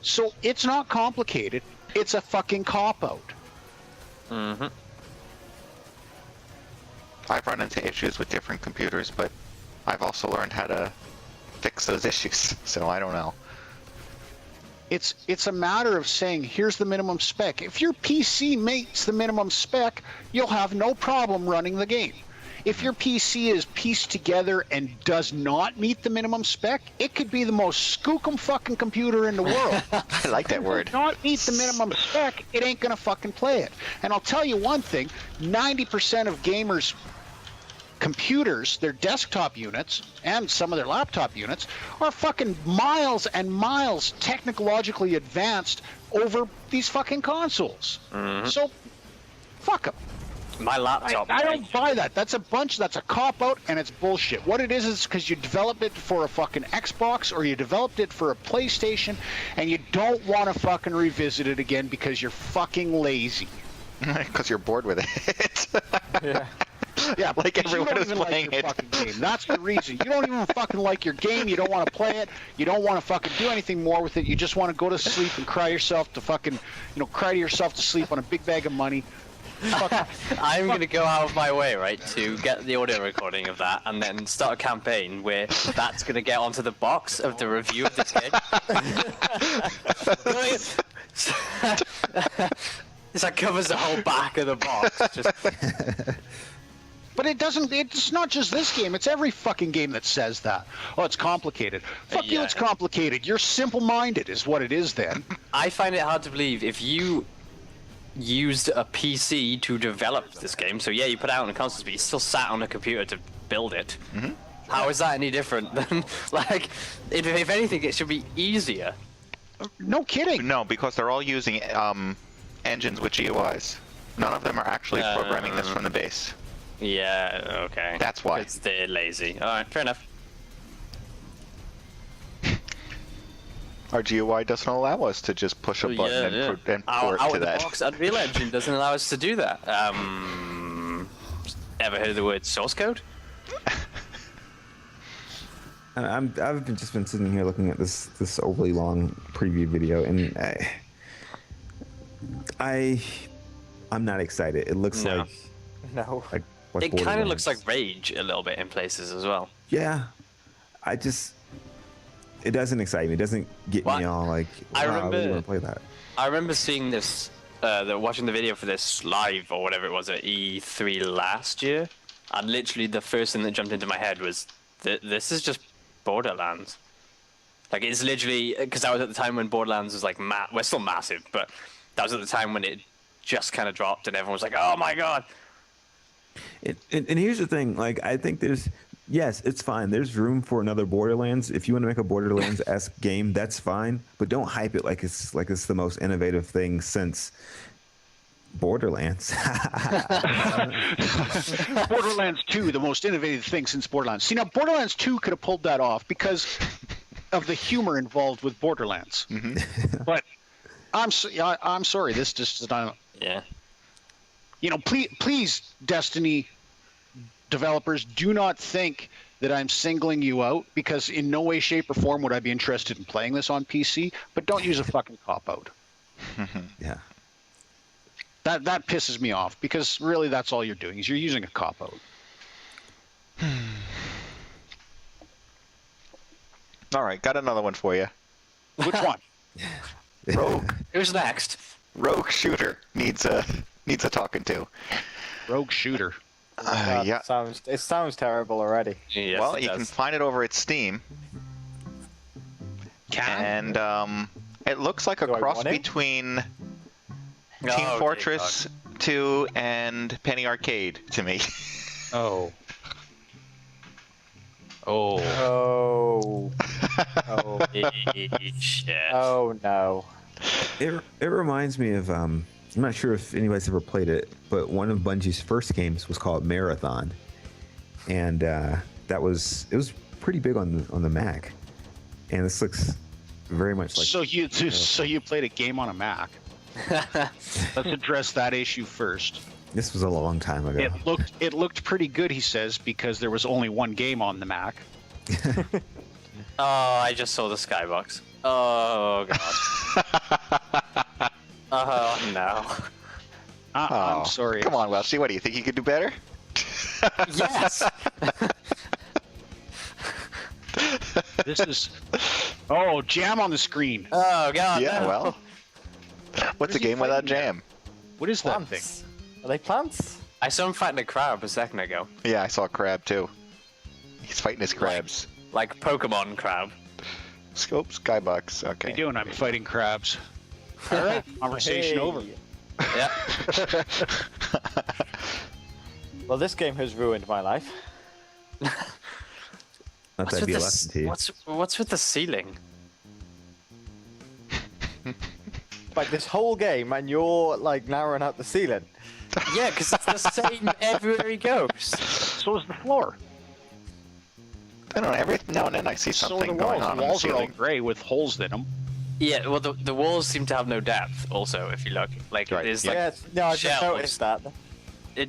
So it's not complicated. It's a fucking cop-out. Mm-hmm. I've run into issues with different computers, but I've also learned how to fix those issues, so I don't know. It's a matter of saying, here's the minimum spec. If your PC meets the minimum spec, you'll have no problem running the game. If your PC is pieced together and does not meet the minimum spec, it could be the most skookum fucking computer in the world. I like that word. If it does not meet the minimum spec, it ain't gonna fucking play it. And I'll tell you one thing, 90% of gamers' computers, their desktop units, and some of their laptop units, are fucking miles and miles technologically advanced over these fucking consoles. So, fuck them. My laptop. I don't buy that. That's a cop-out, and it's bullshit. What it is because you developed it for a fucking Xbox or you developed it for a PlayStation, and you don't want to fucking revisit it again because you're fucking lazy. Because you're bored with it. Yeah. Yeah, Like because everyone you don't is even playing like your it. fucking game. That's the reason. You don't even fucking like your game. You don't want to play it. You don't want to fucking do anything more with it. You just want to go to sleep and cry yourself to fucking, cry to yourself to sleep on a big bag of money. I'm going to go out of my way, right, to get the audio recording of that and then start a campaign where that's going to get onto the box of the review of this game. It's like covers the whole back of the box. Just, But it's not just this game. It's every fucking game that says that. Oh, it's complicated. Fuck you, Yeah. it's complicated. You're simple-minded is what it is then. I find it hard to believe if you used a PC to develop this game, so yeah, you put it out on a console, but you still sat on a computer to build it. Mm-hmm. How is that any different than, like, if anything, it should be easier. No kidding. No, because they're all using engines with GUIs. None of them are actually programming this from the base. Yeah, okay. That's why. Because they're lazy. Alright, fair enough. Our GUI doesn't allow us to just push a button and port out to of the that. box, Unreal Engine doesn't allow us to do that. Ever heard of the word source code? I've just been sitting here looking at this overly long preview video, and I'm not excited. It looks No. No. like It kind of looks Borderlands. like Rage a little bit in places as well. Yeah, it doesn't excite me. It doesn't get me Well, all like, wow, I I really remember- want to play that. I remember seeing this, watching the video for this live or whatever it was at E3 last year, and literally the first thing that jumped into my head was, this is just Borderlands. Like it's literally because that was at the time when Borderlands was like we're still massive, but that was at the time when it just kind of dropped and everyone was like, "Oh my god!" And here's the thing, like I think yes, it's fine. There's room for another Borderlands. If you want to make a Borderlands-esque game, that's fine. But don't hype it like it's the most innovative thing since Borderlands. Borderlands 2, the most innovative thing since Borderlands. See, now Borderlands 2 could have pulled that off because of the humor involved with Borderlands. Mm-hmm. But I'm sorry, this just is not. Yeah. You know, please, Destiny developers, do not think that I'm singling you out, because in no way, shape, or form would I be interested in playing this on PC. But don't use a fucking cop-out. Yeah. That pisses me off, because really that's all you're doing is you're using a cop-out. All right, got another one for you. Which one? Rogue. Who's next? Rogue shooter needs a talking to. Rogue shooter. Yeah. It sounds terrible already. Yes, Well, it you can does. find it over at Steam. And it looks like a Do I cross want it? between Team Oh, okay, Fortress 2 and Penny Arcade to me. Oh. Oh. Oh. Oh. Shit. Oh no. It reminds me of I'm not sure if anybody's ever played it, but one of Bungie's first games was called Marathon, and it was pretty big on the Mac, and this looks very much like. So you played a game on a Mac. Let's address that issue first. This was a long time ago. It looked pretty good, he says, because there was only one game on the Mac. Oh, I just saw the skybox. Oh god. Oh no. I'm sorry. Come on, Welshie. What do you think you could do better? Yes. This is. Oh, jam on the screen. Oh god. Yeah, no. well. What's a he game without fighting there? jam? What is that thing? Plants. Are they plants? I saw him fighting a crab a second ago. Yeah, I saw a crab too. He's fighting his crabs. Like Pokemon crab. Scope, skybox. What are Okay. you doing? I'm fighting crabs. All right, conversation Hey. over. Yeah. Well, this game has ruined my life. Let that be a the lesson to you. what's with the ceiling? Like this whole game, and you're like narrowing out the ceiling. Yeah, because it's the same everywhere he goes. So is the floor. I don't know. Every now and then I see So are something the going walls. on The walls the are all ceiling. gray with holes in them. Yeah, well, the walls seem to have no depth. Also, if you look, like Right, there's yeah. like Yes, no, I just shelves. noticed that.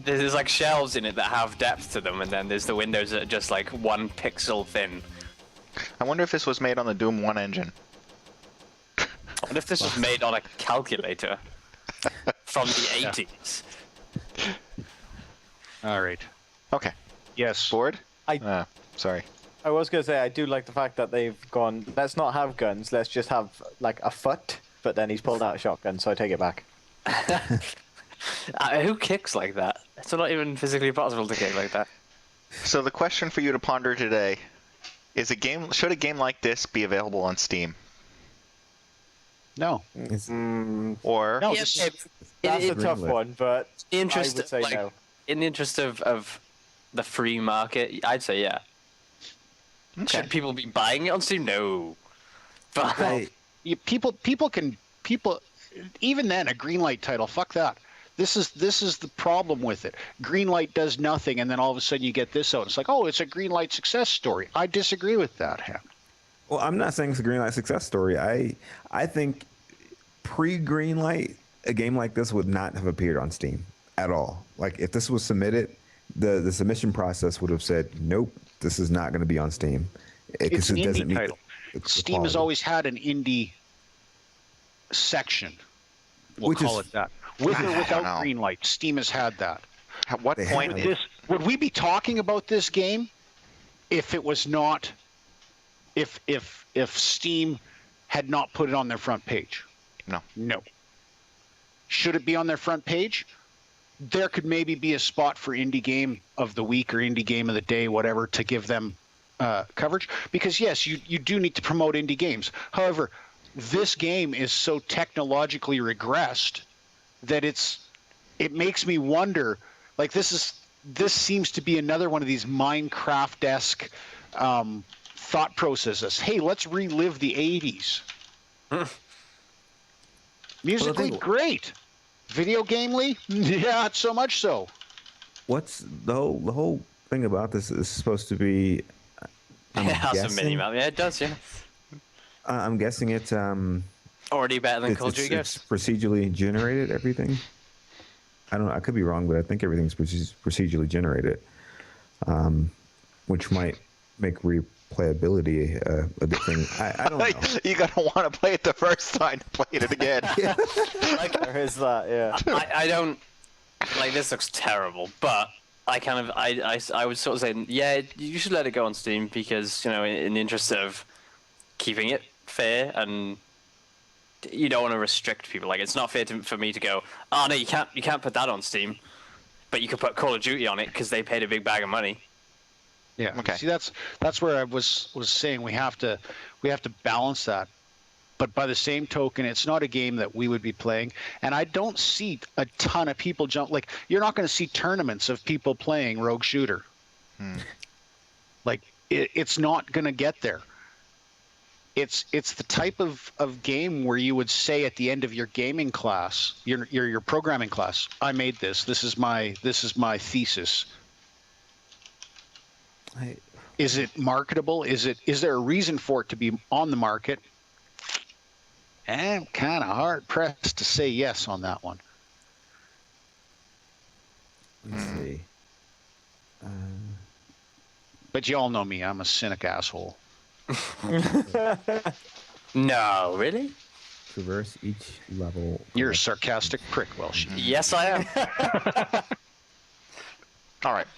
There's like shelves in it that have depth to them, and then there's the windows that are just like 1 pixel thin. I wonder if this was made on the Doom 1 engine. What if this was made on a calculator from the 80s? All right. Okay. Yes. Bored? I- Sorry. I was gonna say I do like the fact that they've gone. Let's not have guns. Let's just have like a foot. But then he's pulled out a shotgun, so I take it back. Who kicks like that? It's not even physically possible to kick like that. So the question for you to ponder today is: should a game like this be available on Steam? No. Or No. Yeah, this- okay, That's a in tough Greenlit. one, but the I interest, would say like, no. in the interest of the free market, I'd say yeah. Okay. Should people be buying it on Steam? No. But People even then a Greenlight title, fuck that. This is the problem with it. Greenlight does nothing, and then all of a sudden you get this out. It's like, oh, it's a Greenlight success story. I disagree with that, Ham. Well, I'm not saying it's a Greenlight success story. I think pre-Greenlight, a game like this would not have appeared on Steam at all. Like if this was submitted, the submission process would have said, nope, this is not going to be on Steam. It's an doesn't indie meet title. the Steam has quality. always had an indie section. We'll Which call is- it that. With or without know. Greenlight, Steam has had that. At what They point? have. Would we be talking about this game if it was not if Steam had not put it on their front page? No. No. Should it be on their front page? There could maybe be a spot for indie game of the week or indie game of the day, whatever, to give them coverage, because yes, you do need to promote indie games. However, this game is so technologically regressed that it makes me wonder, like this seems to be another one of these Minecraft-esque thought processes. Hey, let's relive the 80s. Musically, great. Video gamely, yeah, not so much so. What's the whole thing about this is supposed to be? It has a mini map. Yeah, it does. Yeah. I'm guessing it's already better than Call of it's Duty Ghosts. procedurally generated everything. I don't know. I could be wrong, but I think everything's procedurally generated, which might make replayability a good thing. I don't know. You gotta want to play it the first time to play it again. There is that, yeah. I don't like this. Looks terrible, but I would sort of say, yeah, you should let it go on Steam because in the interest of keeping it fair, and you don't want to restrict people. Like, it's not fair for me to go, oh no, you can't put that on Steam, but you can put Call of Duty on it because they paid a big bag of money. Yeah. Okay. See, that's where I was saying we have to balance that. But by the same token, it's not a game that we would be playing, and I don't see a ton of people like you're not going to see tournaments of people playing Rogue Shooter. Like it's not going to get there. It's the type of game where you would say at the end of your gaming class, your programming class, I made this. This is my thesis. Is it marketable? Is there a reason for it to be on the market? I'm kind of hard pressed to say yes on that one. Let's see. But you all know me. I'm a cynic asshole. No, really? Traverse each level. You're a sarcastic prick, Welsh. Yes, I am. All right.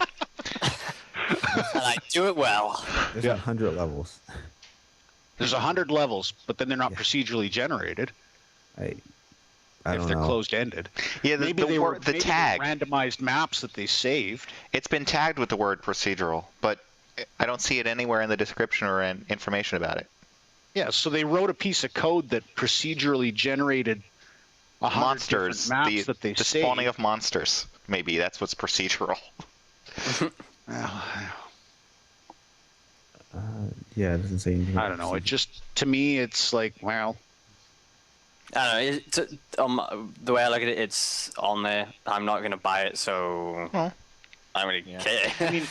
And I do it well. There's 100 levels. There's 100 levels, but then they're not procedurally generated. I If don't they're know. closed-ended. Yeah, maybe they were the tag. randomized maps that they saved. It's been tagged with the word procedural, but I don't see it anywhere in the description or in information about it. Yeah, so they wrote a piece of code that procedurally generated 100 Monsters, different maps that they the saved. spawning of monsters. Maybe that's what's procedural. Yeah, it doesn't say anything. I don't know. It just, to me, it's like, well, I don't know. The way I look at it, it's on there. I'm not going to buy it, so I don't really care. I mean,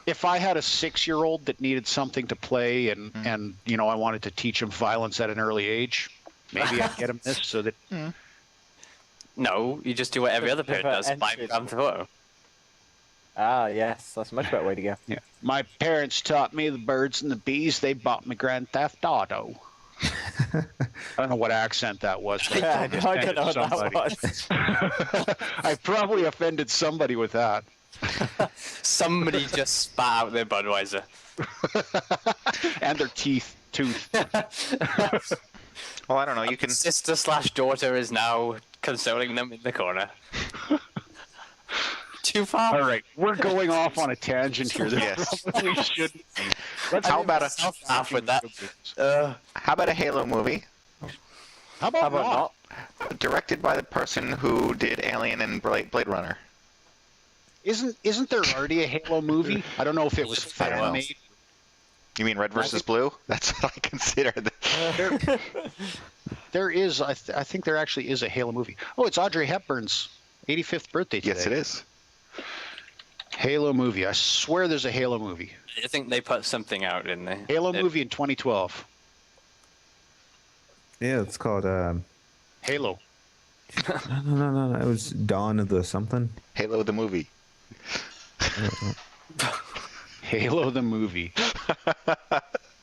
if I had a 6-year-old that needed something to play and I wanted to teach him violence at an early age, maybe I'd get him this so that. No, you just do what every other parent does. Buy Grand Theft Auto. Ah, yes, that's a much better way to go. Yeah. My parents taught me the birds and the bees. They bought me Grand Theft Auto. I don't know what accent that was. But I don't know what that was. I probably offended somebody with that. Somebody just spat out their Budweiser. And their tooth. Well, I don't know. You can. Sister/daughter is now consoling them in the corner. Too far. All right, we're going off on a tangent here. Yes. We shouldn't be. How about Off with that. How about a Halo movie How about not? directed by the person who did Alien and Blade Runner? Isn't there already a Halo movie? I don't know if it was fan made. You mean Red versus Blue? That's what I consider. There is. I think there actually is a Halo movie. Oh, it's Audrey Hepburn's 85th birthday today. Yes, it is. Halo movie. I swear there's a Halo movie. I think they put something out, didn't they? Halo movie in 2012. Yeah, it's called. Halo. No. It was Dawn of the something. Halo the movie. Halo the movie.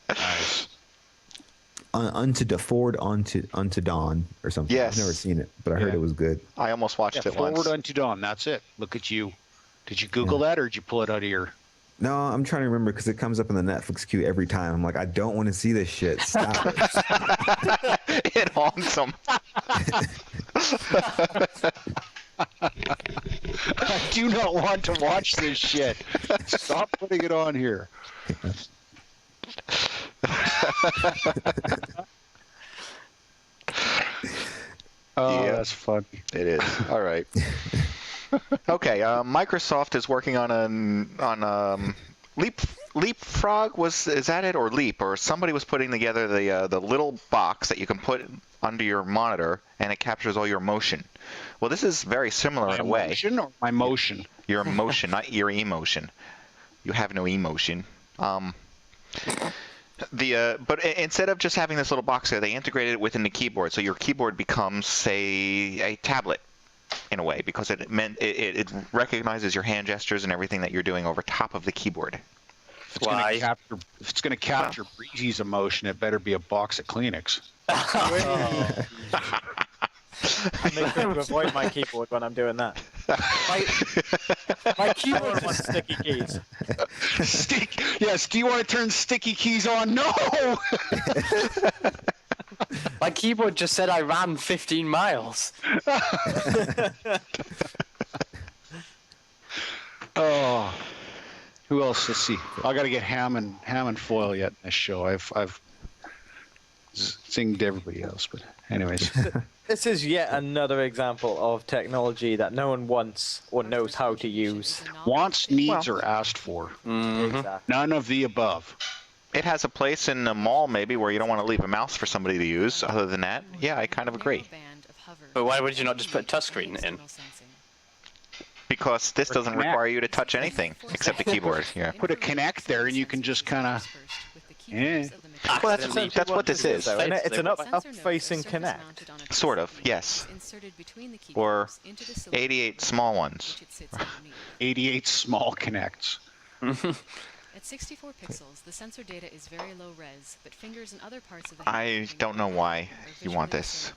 Nice. Unto Dawn or something. Yes. I've never seen it, but I heard it was good. I almost watched it once. Forward Unto Dawn. That's it. Look at you. Did you Google that, or did you pull it out of your? No, I'm trying to remember because it comes up in the Netflix queue every time. I'm like, I don't want to see this shit. Stop it. It haunts them. I do not want to watch this shit. Stop putting it on here. Oh, Yeah. that's fun. It is. All right. Okay. Microsoft is working on Leapfrog. Is that it, or Leap, or somebody was putting together the little box that you can put under your monitor and it captures all your motion. Well, this is very similar in a way. Emotion or my motion? Your emotion, not your emotion. You have no emotion. But instead of just having this little box there, they integrated it within the keyboard, so your keyboard becomes, say, a tablet in a way, because it recognizes your hand gestures and everything that you're doing over top of the keyboard. If it's going to capture Breezy's emotion, it better be a box of Kleenex. I make sure to avoid my keyboard when I'm doing that. My keyboard wants sticky keys. Yes, do you want to turn sticky keys on? No! My keyboard just said I ran 15 miles. Oh, who else? Let's see. I got to get ham and foil yet in this show. I've zinged everybody else, but anyways. This is yet another example of technology that no one wants or knows how to use. Wants, needs, or asked for. Exactly. None of the above. It has a place in the mall, maybe, where you don't want to leave a mouse for somebody to use. Other than that, yeah, I kind of agree. But why would you not just put a touchscreen in? Because this doesn't require you to touch anything except the keyboard. Yeah. Put a Kinect there, and you can just kind of. Well, that's what this is. Isn't it? It's an up-facing Kinect. Sort of, yes. Or 88 small ones. 88 small Kinects. At 64 pixels, the sensor data is very low res, but fingers and other parts of the I don't know why you want this.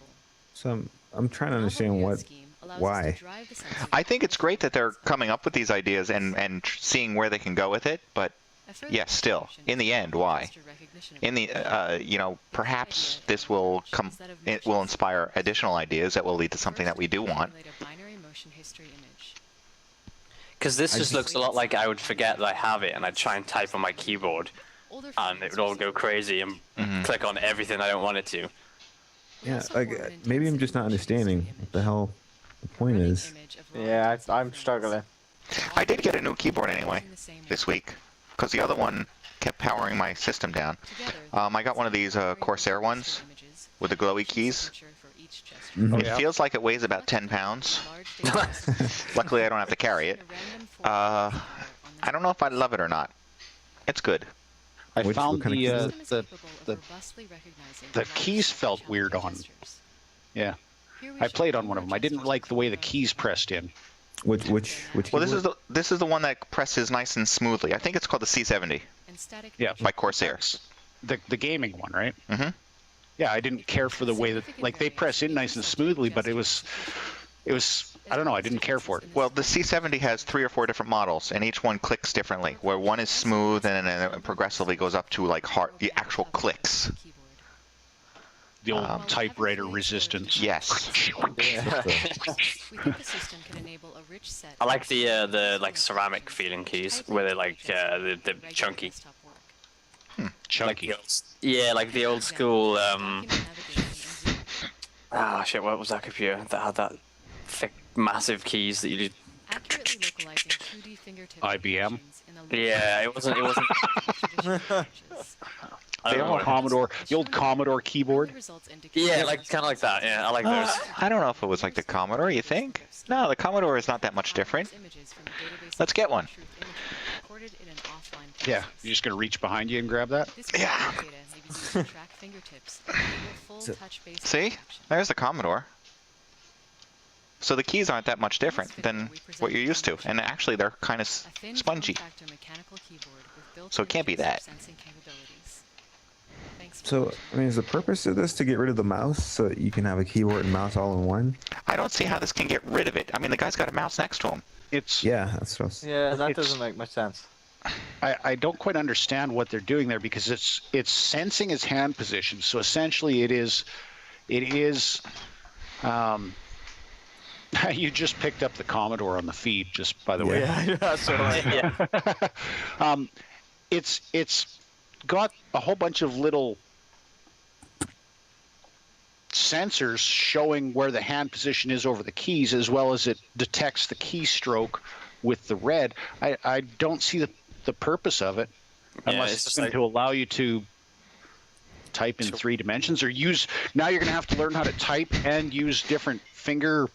So I'm trying to understand why. I think it's great that they're coming up with these ideas and seeing where they can go with it, but yes, still, in the end, why? In the, perhaps this will inspire additional ideas that will lead to something that we do want. Because this just looks a lot like I would forget that I have it, and I'd try and type on my keyboard, and it would all go crazy and click on everything I don't want it to. Yeah, like maybe I'm just not understanding what the hell the point is. Yeah, I'm struggling. I did get a new keyboard anyway this week, because the other one kept powering my system down. I got one of these Corsair ones with the glowy keys. It feels like it weighs about 10 pounds. Luckily, I don't have to carry it. I don't know if I love it or not. It's good. I found what kind of the keys felt weird on. Yeah, I played on one of them. I didn't like the way the keys pressed in. Which Well, this is the one that presses nice and smoothly. I think it's called the C70. Yeah, by Corsair. The gaming one, right? Mm-hmm. Yeah, I didn't care for the way that they press in nice and smoothly, but it was I don't know, I didn't care for it. Well, the C70 has 3 or 4 different models, and each one clicks differently. Where one is smooth, and then it progressively goes up to like the actual clicks. The old typewriter resistance. Yes. I like the like ceramic feeling keys, where they're like the chunky. Chunky. Yeah, like the old school. Shit! What was that computer that had that thick, massive keys that you did? IBM. Yeah, it wasn't. The old Commodore keyboard. Yeah, like kind of like that. Yeah, I like those. I don't know if it was like the Commodore. You think? No, the Commodore is not that much different. Let's get one. Yeah, you're just gonna reach behind you and grab that. Yeah. See? There's the Commodore. So the keys aren't that much different than what you're used to, and actually they're kind of spongy. So it can't be that. So, I mean, is the purpose of this to get rid of the mouse so that you can have a keyboard and mouse all in one? I don't see how this can get rid of it. I mean, the guy's got a mouse next to him. Yeah, that's what I was... Yeah, that doesn't make much sense. I don't quite understand what they're doing there, because it's sensing his hand position. So essentially, it is You just picked up the Commodore on the feed, just by the way. Yeah, that's all right. Yeah. It's got a whole bunch of little sensors showing where the hand position is over the keys, as well as it detects the keystroke with the red. I don't see the purpose of it, unless it's going to allow you to type in 3 dimensions, or use. Now you're going to have to learn how to type and use different finger.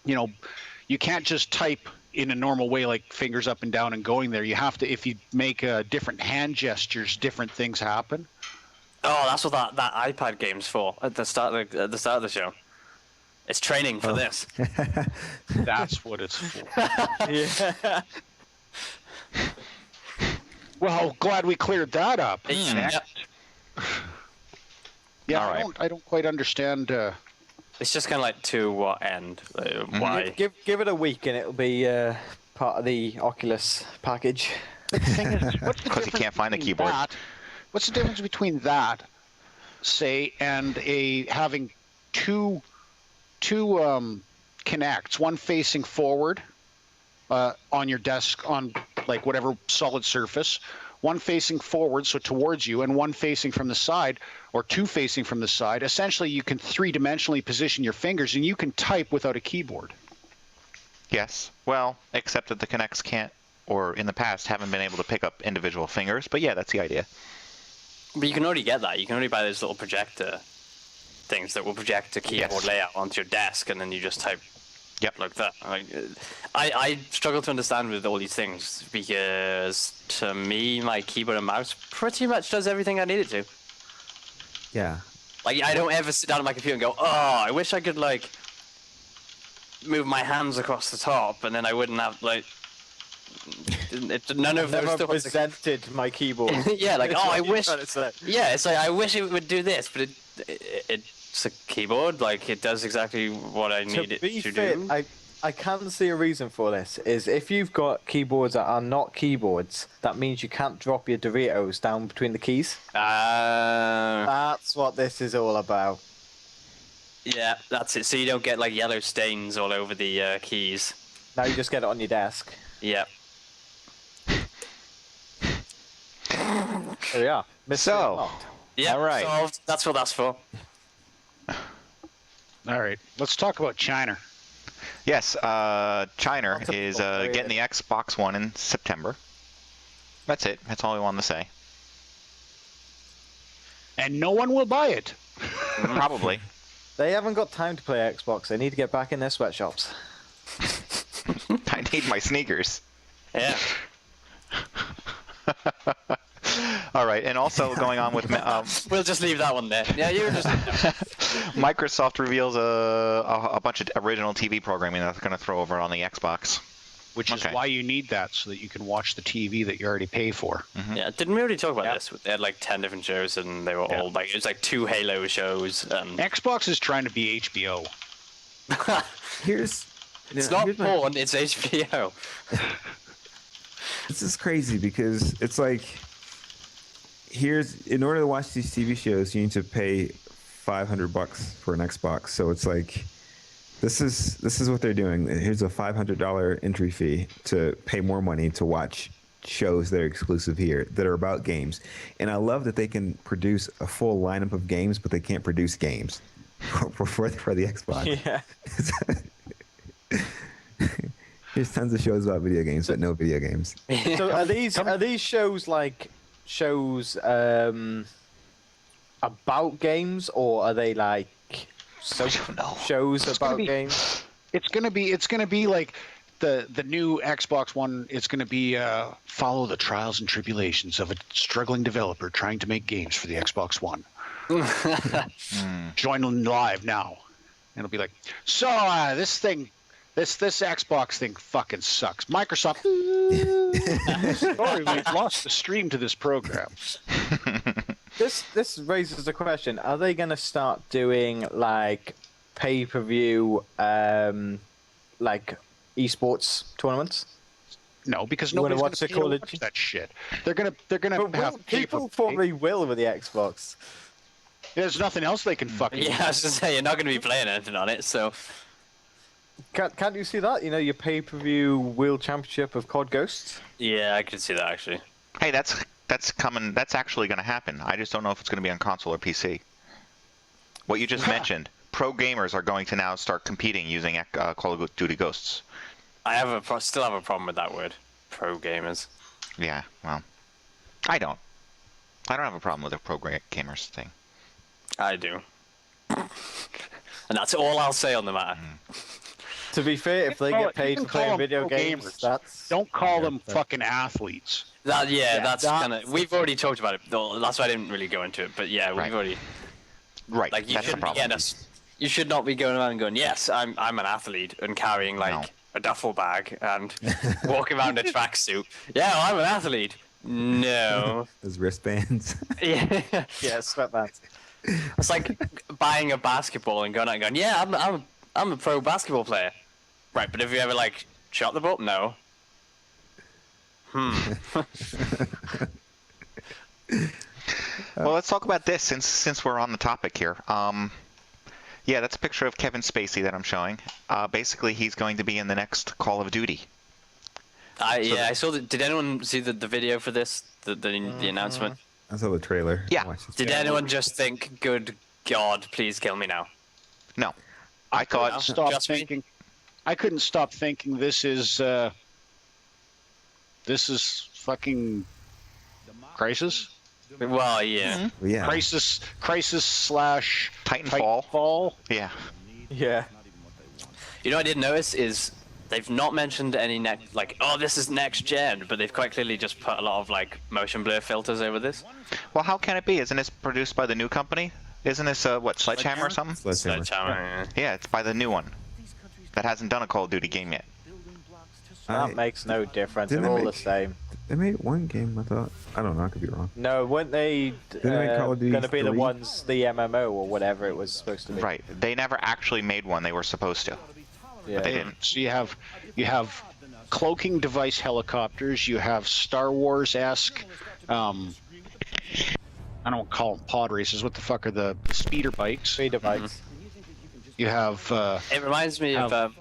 You can't just type in a normal way, like fingers up and down and going there. You have to, if you make different hand gestures, different things happen. Oh, that's what that iPad game's for at the start of the show. It's training for this. That's what it's for. Yeah. Well, glad we cleared that up. Yeah. Yeah, All right. I don't quite understand. It's just kind of like to what end? Why? Give it a week and it'll be part of the Oculus package. The thing is, what's the 'Cause you difference can't find a between keyboard. What's the difference between that, say, and having two Kinects, one facing forward on your desk on like whatever solid surface, one facing forward, so towards you, and one facing from the side, or 2 facing from the side. Essentially, you can 3-dimensionally position your fingers, and you can type without a keyboard. Yes. Well, except that the Kinects can't, or in the past haven't been able to pick up individual fingers. But yeah, that's the idea. But you can already get that. You can already buy those little projector things that will project a keyboard layout onto your desk, and then you just type. Yep. Like that. I struggle to understand with all these things, because to me, my keyboard and mouse pretty much does everything I need it to. Yeah. Like, I don't ever sit down at my computer and go, oh, I wish I could, like, move my hands across the top, and then I wouldn't have, like, none of those Never stuff. presented my keyboard. Yeah, like, oh, I wish. Trying to say. Yeah, it's like, I wish it would do this, but it's a keyboard. Like, it does exactly what I need it to do. I can see a reason for this. Is if you've got keyboards that are not keyboards, that means you can't drop your Doritos down between the keys. That's what this is all about. Yeah, that's it. So you don't get, like, yellow stains all over the keys. Now you just get it on your desk. Yeah. There we are. Mystery So, unlocked. Yeah, all right. solved. That's what that's for. All right, let's talk about China. Yes, China is getting the Xbox One in September. That's it. That's all we wanted to say. And no one will buy it. Probably. They haven't got time to play Xbox. They need to get back in their sweatshops. I need my sneakers. Yeah. All right, and also going on with We'll just leave that one there. Yeah, you were just. Microsoft reveals a bunch of original TV programming that's going to throw over on the Xbox. Which is why you need that, so that you can watch the TV that you already pay for. Yeah, didn't we already talk about this? They had like 10 different shows, and they were all like, it was like 2 Halo shows. Xbox is trying to be HBO. It's not porn, it's HBO. This is crazy because it's like, in order to watch these TV shows, you need to pay $500 for an Xbox. So it's like, this is what they're doing. Here's a $500 entry fee to pay more money to watch shows that are exclusive here, that are about games. And I love that they can produce a full lineup of games, but they can't produce games for the Xbox. Yeah. There's tons of shows about video games, but no video games. So are these shows like shows about games, or are they like shows about games? It's gonna be like the new Xbox One. It's gonna be follow the trials and tribulations of a struggling developer trying to make games for the Xbox One. Join live now, and it'll be like, so this Xbox thing fucking sucks. Microsoft. Sorry, we've lost the stream to this program. This raises the question: are they going to start doing like pay-per-view, like esports tournaments? No, because nobody's going to watch that shit. They're gonna have people probably will with the Xbox. There's nothing else they can fucking. Yeah, I was just say you're not going to be playing anything on it, so. Can't you see that? You know, your pay-per-view World Championship of COD Ghosts? Yeah, I could see that actually. Hey, that's coming. That's actually going to happen. I just don't know if it's going to be on console or PC. What you just mentioned, pro gamers are going to now start competing using Call of Duty Ghosts. I still have a problem with that word, pro gamers. Yeah, well, I don't have a problem with the pro gamers thing. I do. And that's all I'll say on the matter. To be fair, if they get paid for playing video games, that's... Don't call them fucking athletes. That's kind of... We've already talked about it. Though, that's why I didn't really go into it. But yeah, we've already... Right, like, that's the problem. You should not be going around and going, yes, I'm an athlete, and carrying, like, a duffel bag and walking around a tracksuit. Yeah, I'm an athlete. No. Those wristbands. Yeah, sweatbands. It's like buying a basketball and going out and going, yeah, I'm a pro basketball player. Right, but have you ever, like, shot the ball? No. Well, let's talk about this since we're on the topic here. Yeah, that's a picture of Kevin Spacey that I'm showing. Basically, he's going to be in the next Call of Duty. I saw that. Did anyone see the video for this? The announcement? I saw the trailer. Yeah. Did anyone just think, good God, please kill me now? No. I thought... I couldn't stop thinking this is fucking Crisis? Well, yeah. Well, yeah. Crisis / Titanfall. Yeah. Yeah. You know what I did notice is they've not mentioned any this is next gen, but they've quite clearly just put a lot of like motion blur filters over this. Well, how can it be? Isn't this produced by the new company? Isn't this Sledgehammer or something? Sledgehammer. Yeah, it's by the new one that hasn't done a Call of Duty game yet. That makes no difference. They're all the same. They made one game, I thought. I don't know, I could be wrong. No, weren't they Call of Duty going to be 3? the ones, the MMO or whatever it was supposed to be? Right. They never actually made one. They were supposed to. Yeah. But they didn't. So you have cloaking device helicopters. You have Star Wars-esque. I don't call them pod races. What the fuck are the speeder bikes? Speeder bikes. You have. It reminds me of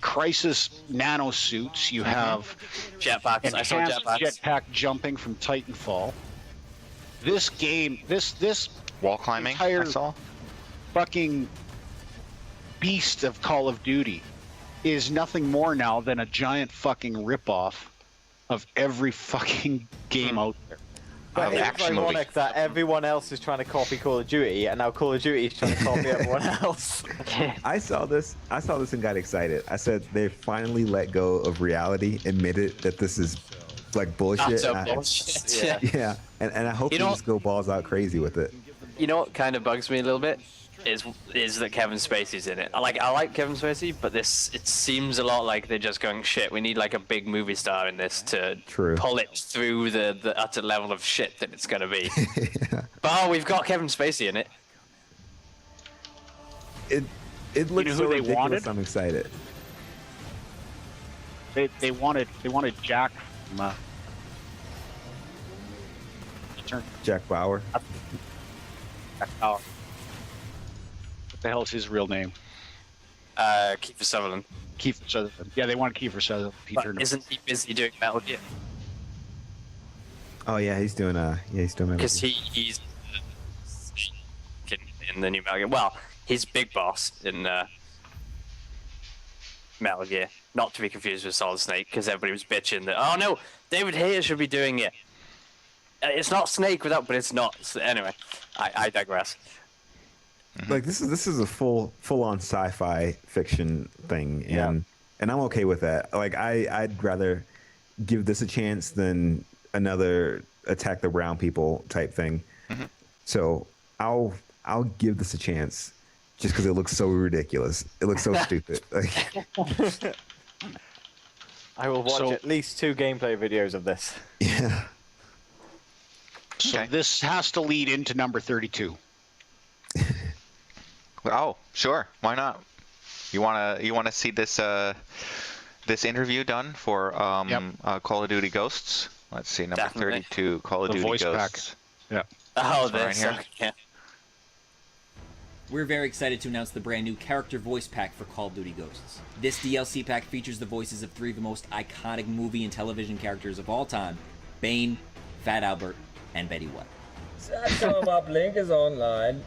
Crisis nanosuits. You have jetpacks. I saw jetpacks. Jetpack jumping from Titanfall. This game, this wall climbing. Entire I saw. Fucking beast of Call of Duty is nothing more now than a giant fucking ripoff of every fucking game out there. But it's ironic that everyone else is trying to copy Call of Duty, and now Call of Duty is trying to copy everyone else. I saw this and got excited. I said they finally let go of reality, admitted that this is like bullshit. Bullshit. Yeah, and I hope they just go balls out crazy with it. You know what kind of bugs me a little bit is that Kevin Spacey's in it. I like Kevin Spacey, but it seems a lot like they're just going, shit, we need like a big movie star in this to pull it through the utter level of shit that it's gonna be. Yeah. But we've got Kevin Spacey in it. It looks so ridiculous. Wanted? I'm excited. They wanted Jack from Jack Bauer. Jack Bauer. What the hell is his real name? Kiefer Sutherland. Kiefer Sutherland. Yeah, they wanted Kiefer Sutherland. But isn't he busy doing Metal Gear? Oh yeah, he's doing because he's in the new Metal Gear. Well, he's Big Boss in Metal Gear, not to be confused with Solid Snake, because everybody was bitching that, oh no, David Hayter should be doing it. It's not Snake without, but it's not. So anyway, I digress. Like this is a full on sci-fi fiction thing, and I'm okay with that. Like I'd rather give this a chance than another Attack the Brown People type thing. So I'll give this a chance just because it looks so ridiculous. It looks so stupid. Like, I will watch at least 2 gameplay videos of this. Yeah. So this has to lead into number 32. Oh, sure. Why not? You wanna see this this interview done for Call of Duty Ghosts? Let's see, number 32, Call of Duty voice Ghosts. pack. Yeah. Oh, right this here. yeah. We're very excited to announce the brand new character voice pack for Call of Duty Ghosts. This DLC pack features the voices of 3 of the most iconic movie and television characters of all time, Bane, Fat Albert, and Betty White. Come up, link is online.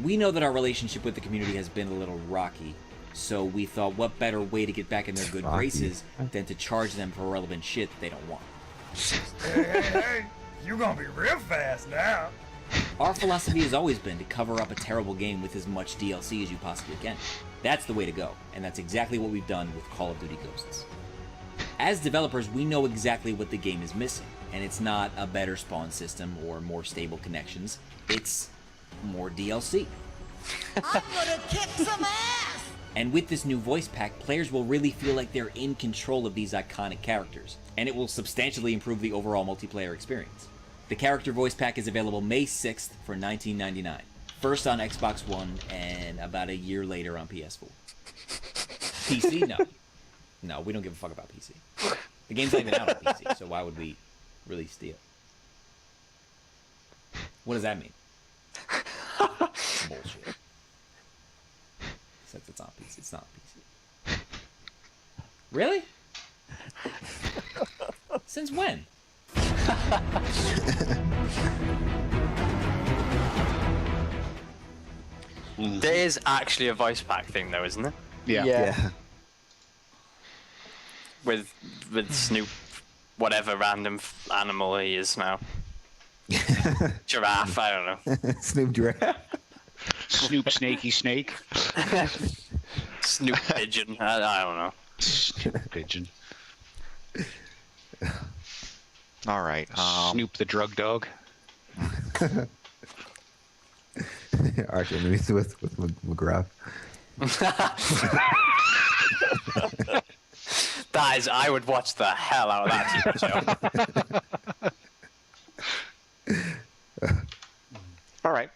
We know that our relationship with the community has been a little rocky, so we thought what better way to get back in their good graces than to charge them for relevant shit that they don't want. Hey, you're gonna be real fast now. Our philosophy has always been to cover up a terrible game with as much DLC as you possibly can. That's the way to go, and that's exactly what we've done with Call of Duty Ghosts. As developers, we know exactly what the game is missing, and it's not a better spawn system or more stable connections, it's more DLC. I'm gonna kick some ass! And with this new voice pack, players will really feel like they're in control of these iconic characters, and it will substantially improve the overall multiplayer experience. The character voice pack is available May 6th for $19.99. First on Xbox One, and about a year later on PS4. PC? No. No, we don't give a fuck about PC. The game's not even out on PC, so why would we release it? What does that mean? Bullshit. Except it's on PC. It's not on PC. Really? Since when? There is actually a voice pack thing, though, isn't it? Yeah. With Snoop, whatever random animal he is now. Giraffe, I don't know. Snoop Giraffe. Snoop Snakey Snake. Snoop Pigeon, I don't know. Snoop Pigeon. All right. Snoop the drug dog. Arch enemies with McGrath. That is, I would watch the hell out of that TV show. All right.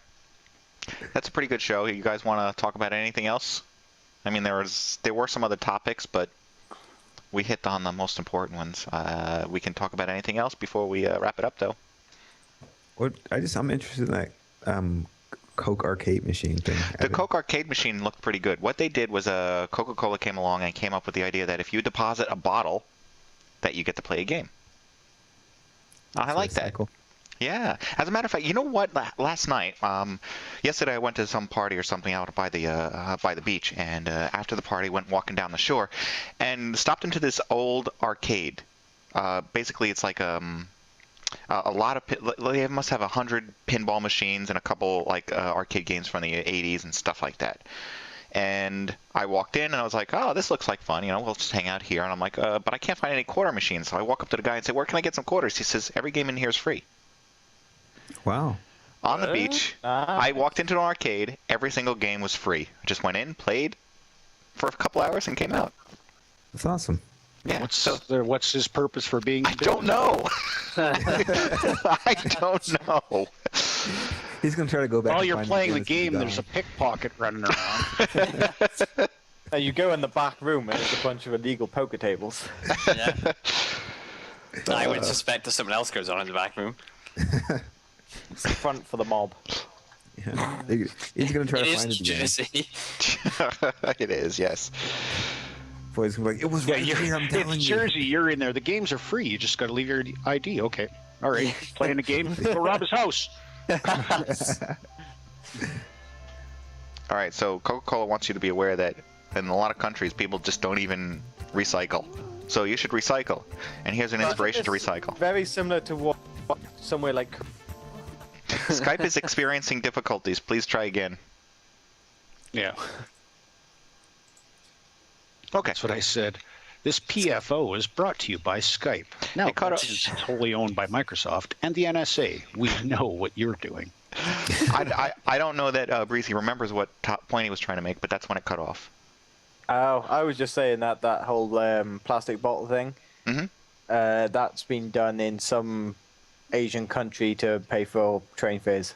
That's a pretty good show. You guys want to talk about anything else? I mean, there were some other topics, but we hit on the most important ones. We can talk about anything else before we wrap it up, though. I'm interested in that Coke arcade machine thing. The Coke arcade machine looked pretty good. What they did was Coca-Cola came along and came up with the idea that if you deposit a bottle, that you get to play a game. I like that. Cycle. Yeah. As a matter of fact, you know what? Last night, yesterday I went to some party or something out by the beach, and after the party, went walking down the shore, and stopped into this old arcade. Basically, it's like a lot of they must have 100 pinball machines and a couple arcade games from the 80s and stuff like that. And I walked in and I was like, oh, this looks like fun. We'll just hang out here. And I'm like, but I can't find any quarter machines. So I walk up to the guy and say, where can I get some quarters? He says, every game in here is free. Wow. On the beach, I walked into an arcade. Every single game was free. I just went in, played for a couple hours, and came out. That's awesome. Yeah. What's his purpose for being? I don't know. I don't know. He's gonna try to go back. While you're playing the game, there's a pickpocket running around. You go in the back room and there's a bunch of illegal poker tables. Yeah. I would suspect that someone else goes on in the back room. It's the front for the mob. Yeah. He's gonna try to find it again. Jersey. It is, yes. Boys gonna be like, it was right here. I'm telling you. Jersey, you're in there. The games are free. You just got to leave your ID. Okay. All right. Playing the game. Go rob his house. All right. So Coca-Cola wants you to be aware that in a lot of countries, people just don't even recycle. So you should recycle. And here's an inspiration to recycle. Very similar to what somewhere like. Skype is experiencing difficulties. Please try again. Yeah. Okay. That's what I said. This PFO is brought to you by Skype. Now, it's wholly owned by Microsoft and the NSA. We know what you're doing. I don't know that Breezy remembers what point he was trying to make, but that's when it cut off. Oh, I was just saying that whole plastic bottle thing, that's been done in some Asian country to pay for train fares.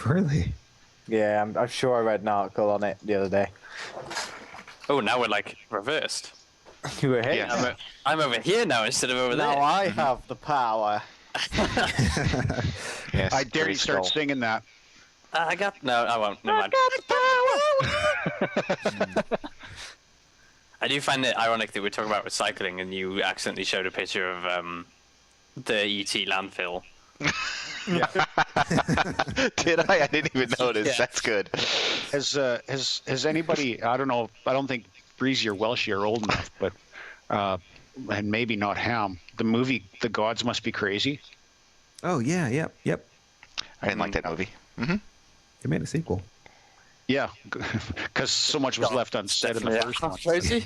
Really? Yeah, I'm sure I read an article on it the other day. Oh, now we're reversed. You were here. Yeah. I'm over here now instead of over there. Now I have the power. Yes, I dare you start singing that. No, I won't. Never mind. I do find it ironic that we're talking about recycling and you accidentally showed a picture of the ET landfill. Did I? I didn't even notice. Yeah. That's good. Has anybody? I don't know. I don't think Breezy or Welshie are old enough, but and maybe not Ham. The movie The Gods Must Be Crazy. Oh yeah, yep. I didn't like that movie. Mm-hmm. They made a sequel. Yeah, because so much was left unsaid in the first one. Crazy.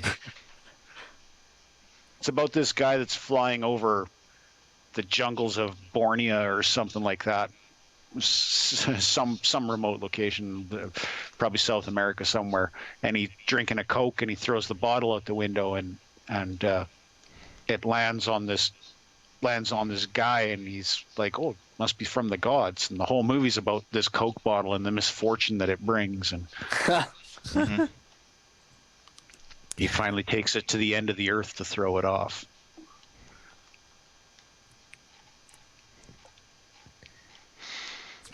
It's about this guy that's flying over the jungles of Borneo or something like that. Some remote location, probably South America somewhere, and he's drinking a Coke and he throws the bottle out the window and it lands on this guy and he's like, oh, must be from the gods. And the whole movie's about this Coke bottle and the misfortune that it brings. And mm-hmm. He finally takes it to the end of the earth to throw it off.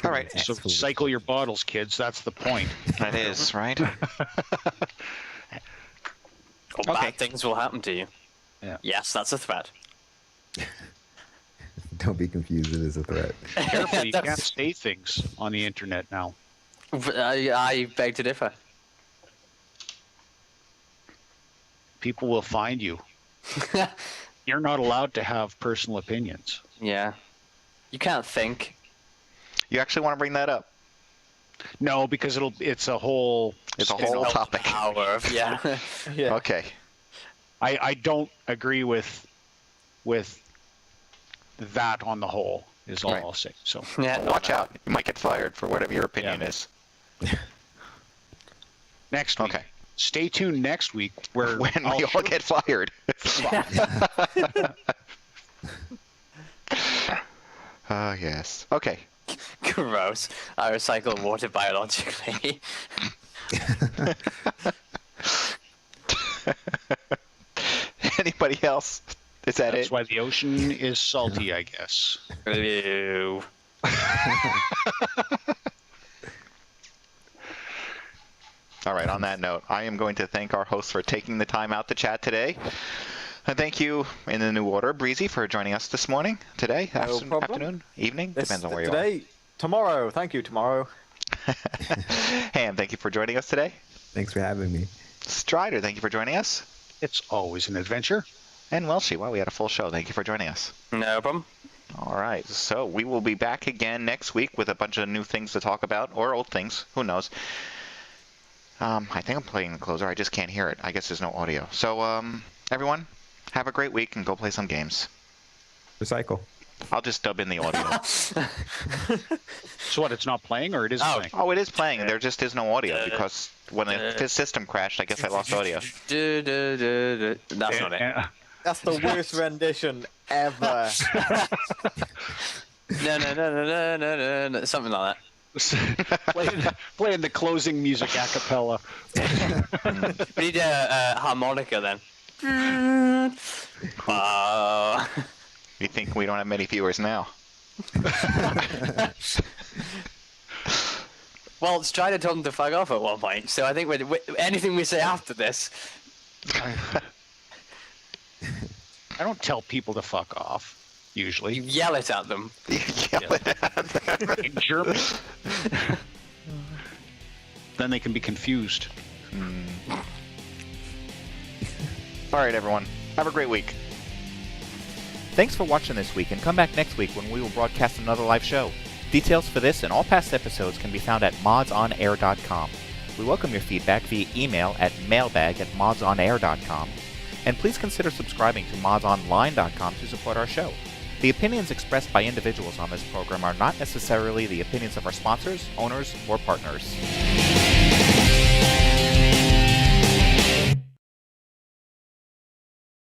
All right. So cycle your bottles, kids. That's the point. That is, right? Bad things will happen to you. Yeah. Yes, that's a threat. Don't be confused. It is a threat. Careful, you can't say things on the internet now. I beg to differ. People will find you. You're not allowed to have personal opinions. Yeah. You can't think. You actually want to bring that up? No, because it's a whole topic. Yeah. Yeah. Okay. I don't agree with that on the whole is all I'll say. So yeah, watch out. You might get fired for whatever your opinion is. Next week. Okay. Stay tuned next week when we all get fired. Yes. Okay. Gross. I recycle water biologically. Anybody else? Is that That's it? why the ocean is salty, I guess. Ew. All right, on that note, I am going to thank our hosts for taking the time out to chat today. And thank you, in the new order, Breezy, for joining us this morning, today, afternoon, evening, depends on where you are. Tomorrow, thank you, tomorrow. Ham, thank you for joining us today. Thanks for having me. Strider, thank you for joining us. It's always an adventure. And Welshie, wow, we had a full show. Thank you for joining us. No problem. All right, so we will be back again next week with a bunch of new things to talk about, or old things, who knows. I think I'm playing the closer, I just can't hear it. I guess there's no audio. So, everyone, have a great week and go play some games. Recycle. I'll just dub in the audio. So what, it's not playing or it is playing? Oh, it is playing. There just is no audio because when the system crashed, I guess I lost audio. That's not it. That's the worst rendition ever. No. Something like that. Playing the closing music a cappella. We need a harmonica then. You think we don't have many viewers now? Well, Strider told them to fuck off at one point, so I think anything we say after this. I don't tell people to fuck off, usually. You yell it at them. In German. Then they can be confused. All right, everyone. Have a great week. Thanks for watching this week, and come back next week when we will broadcast another live show. Details for this and all past episodes can be found at MODSonair.com. We welcome your feedback via email at mailbag@modsonair.com. And please consider subscribing to modsonline.com to support our show. The opinions expressed by individuals on this program are not necessarily the opinions of our sponsors, owners, or partners.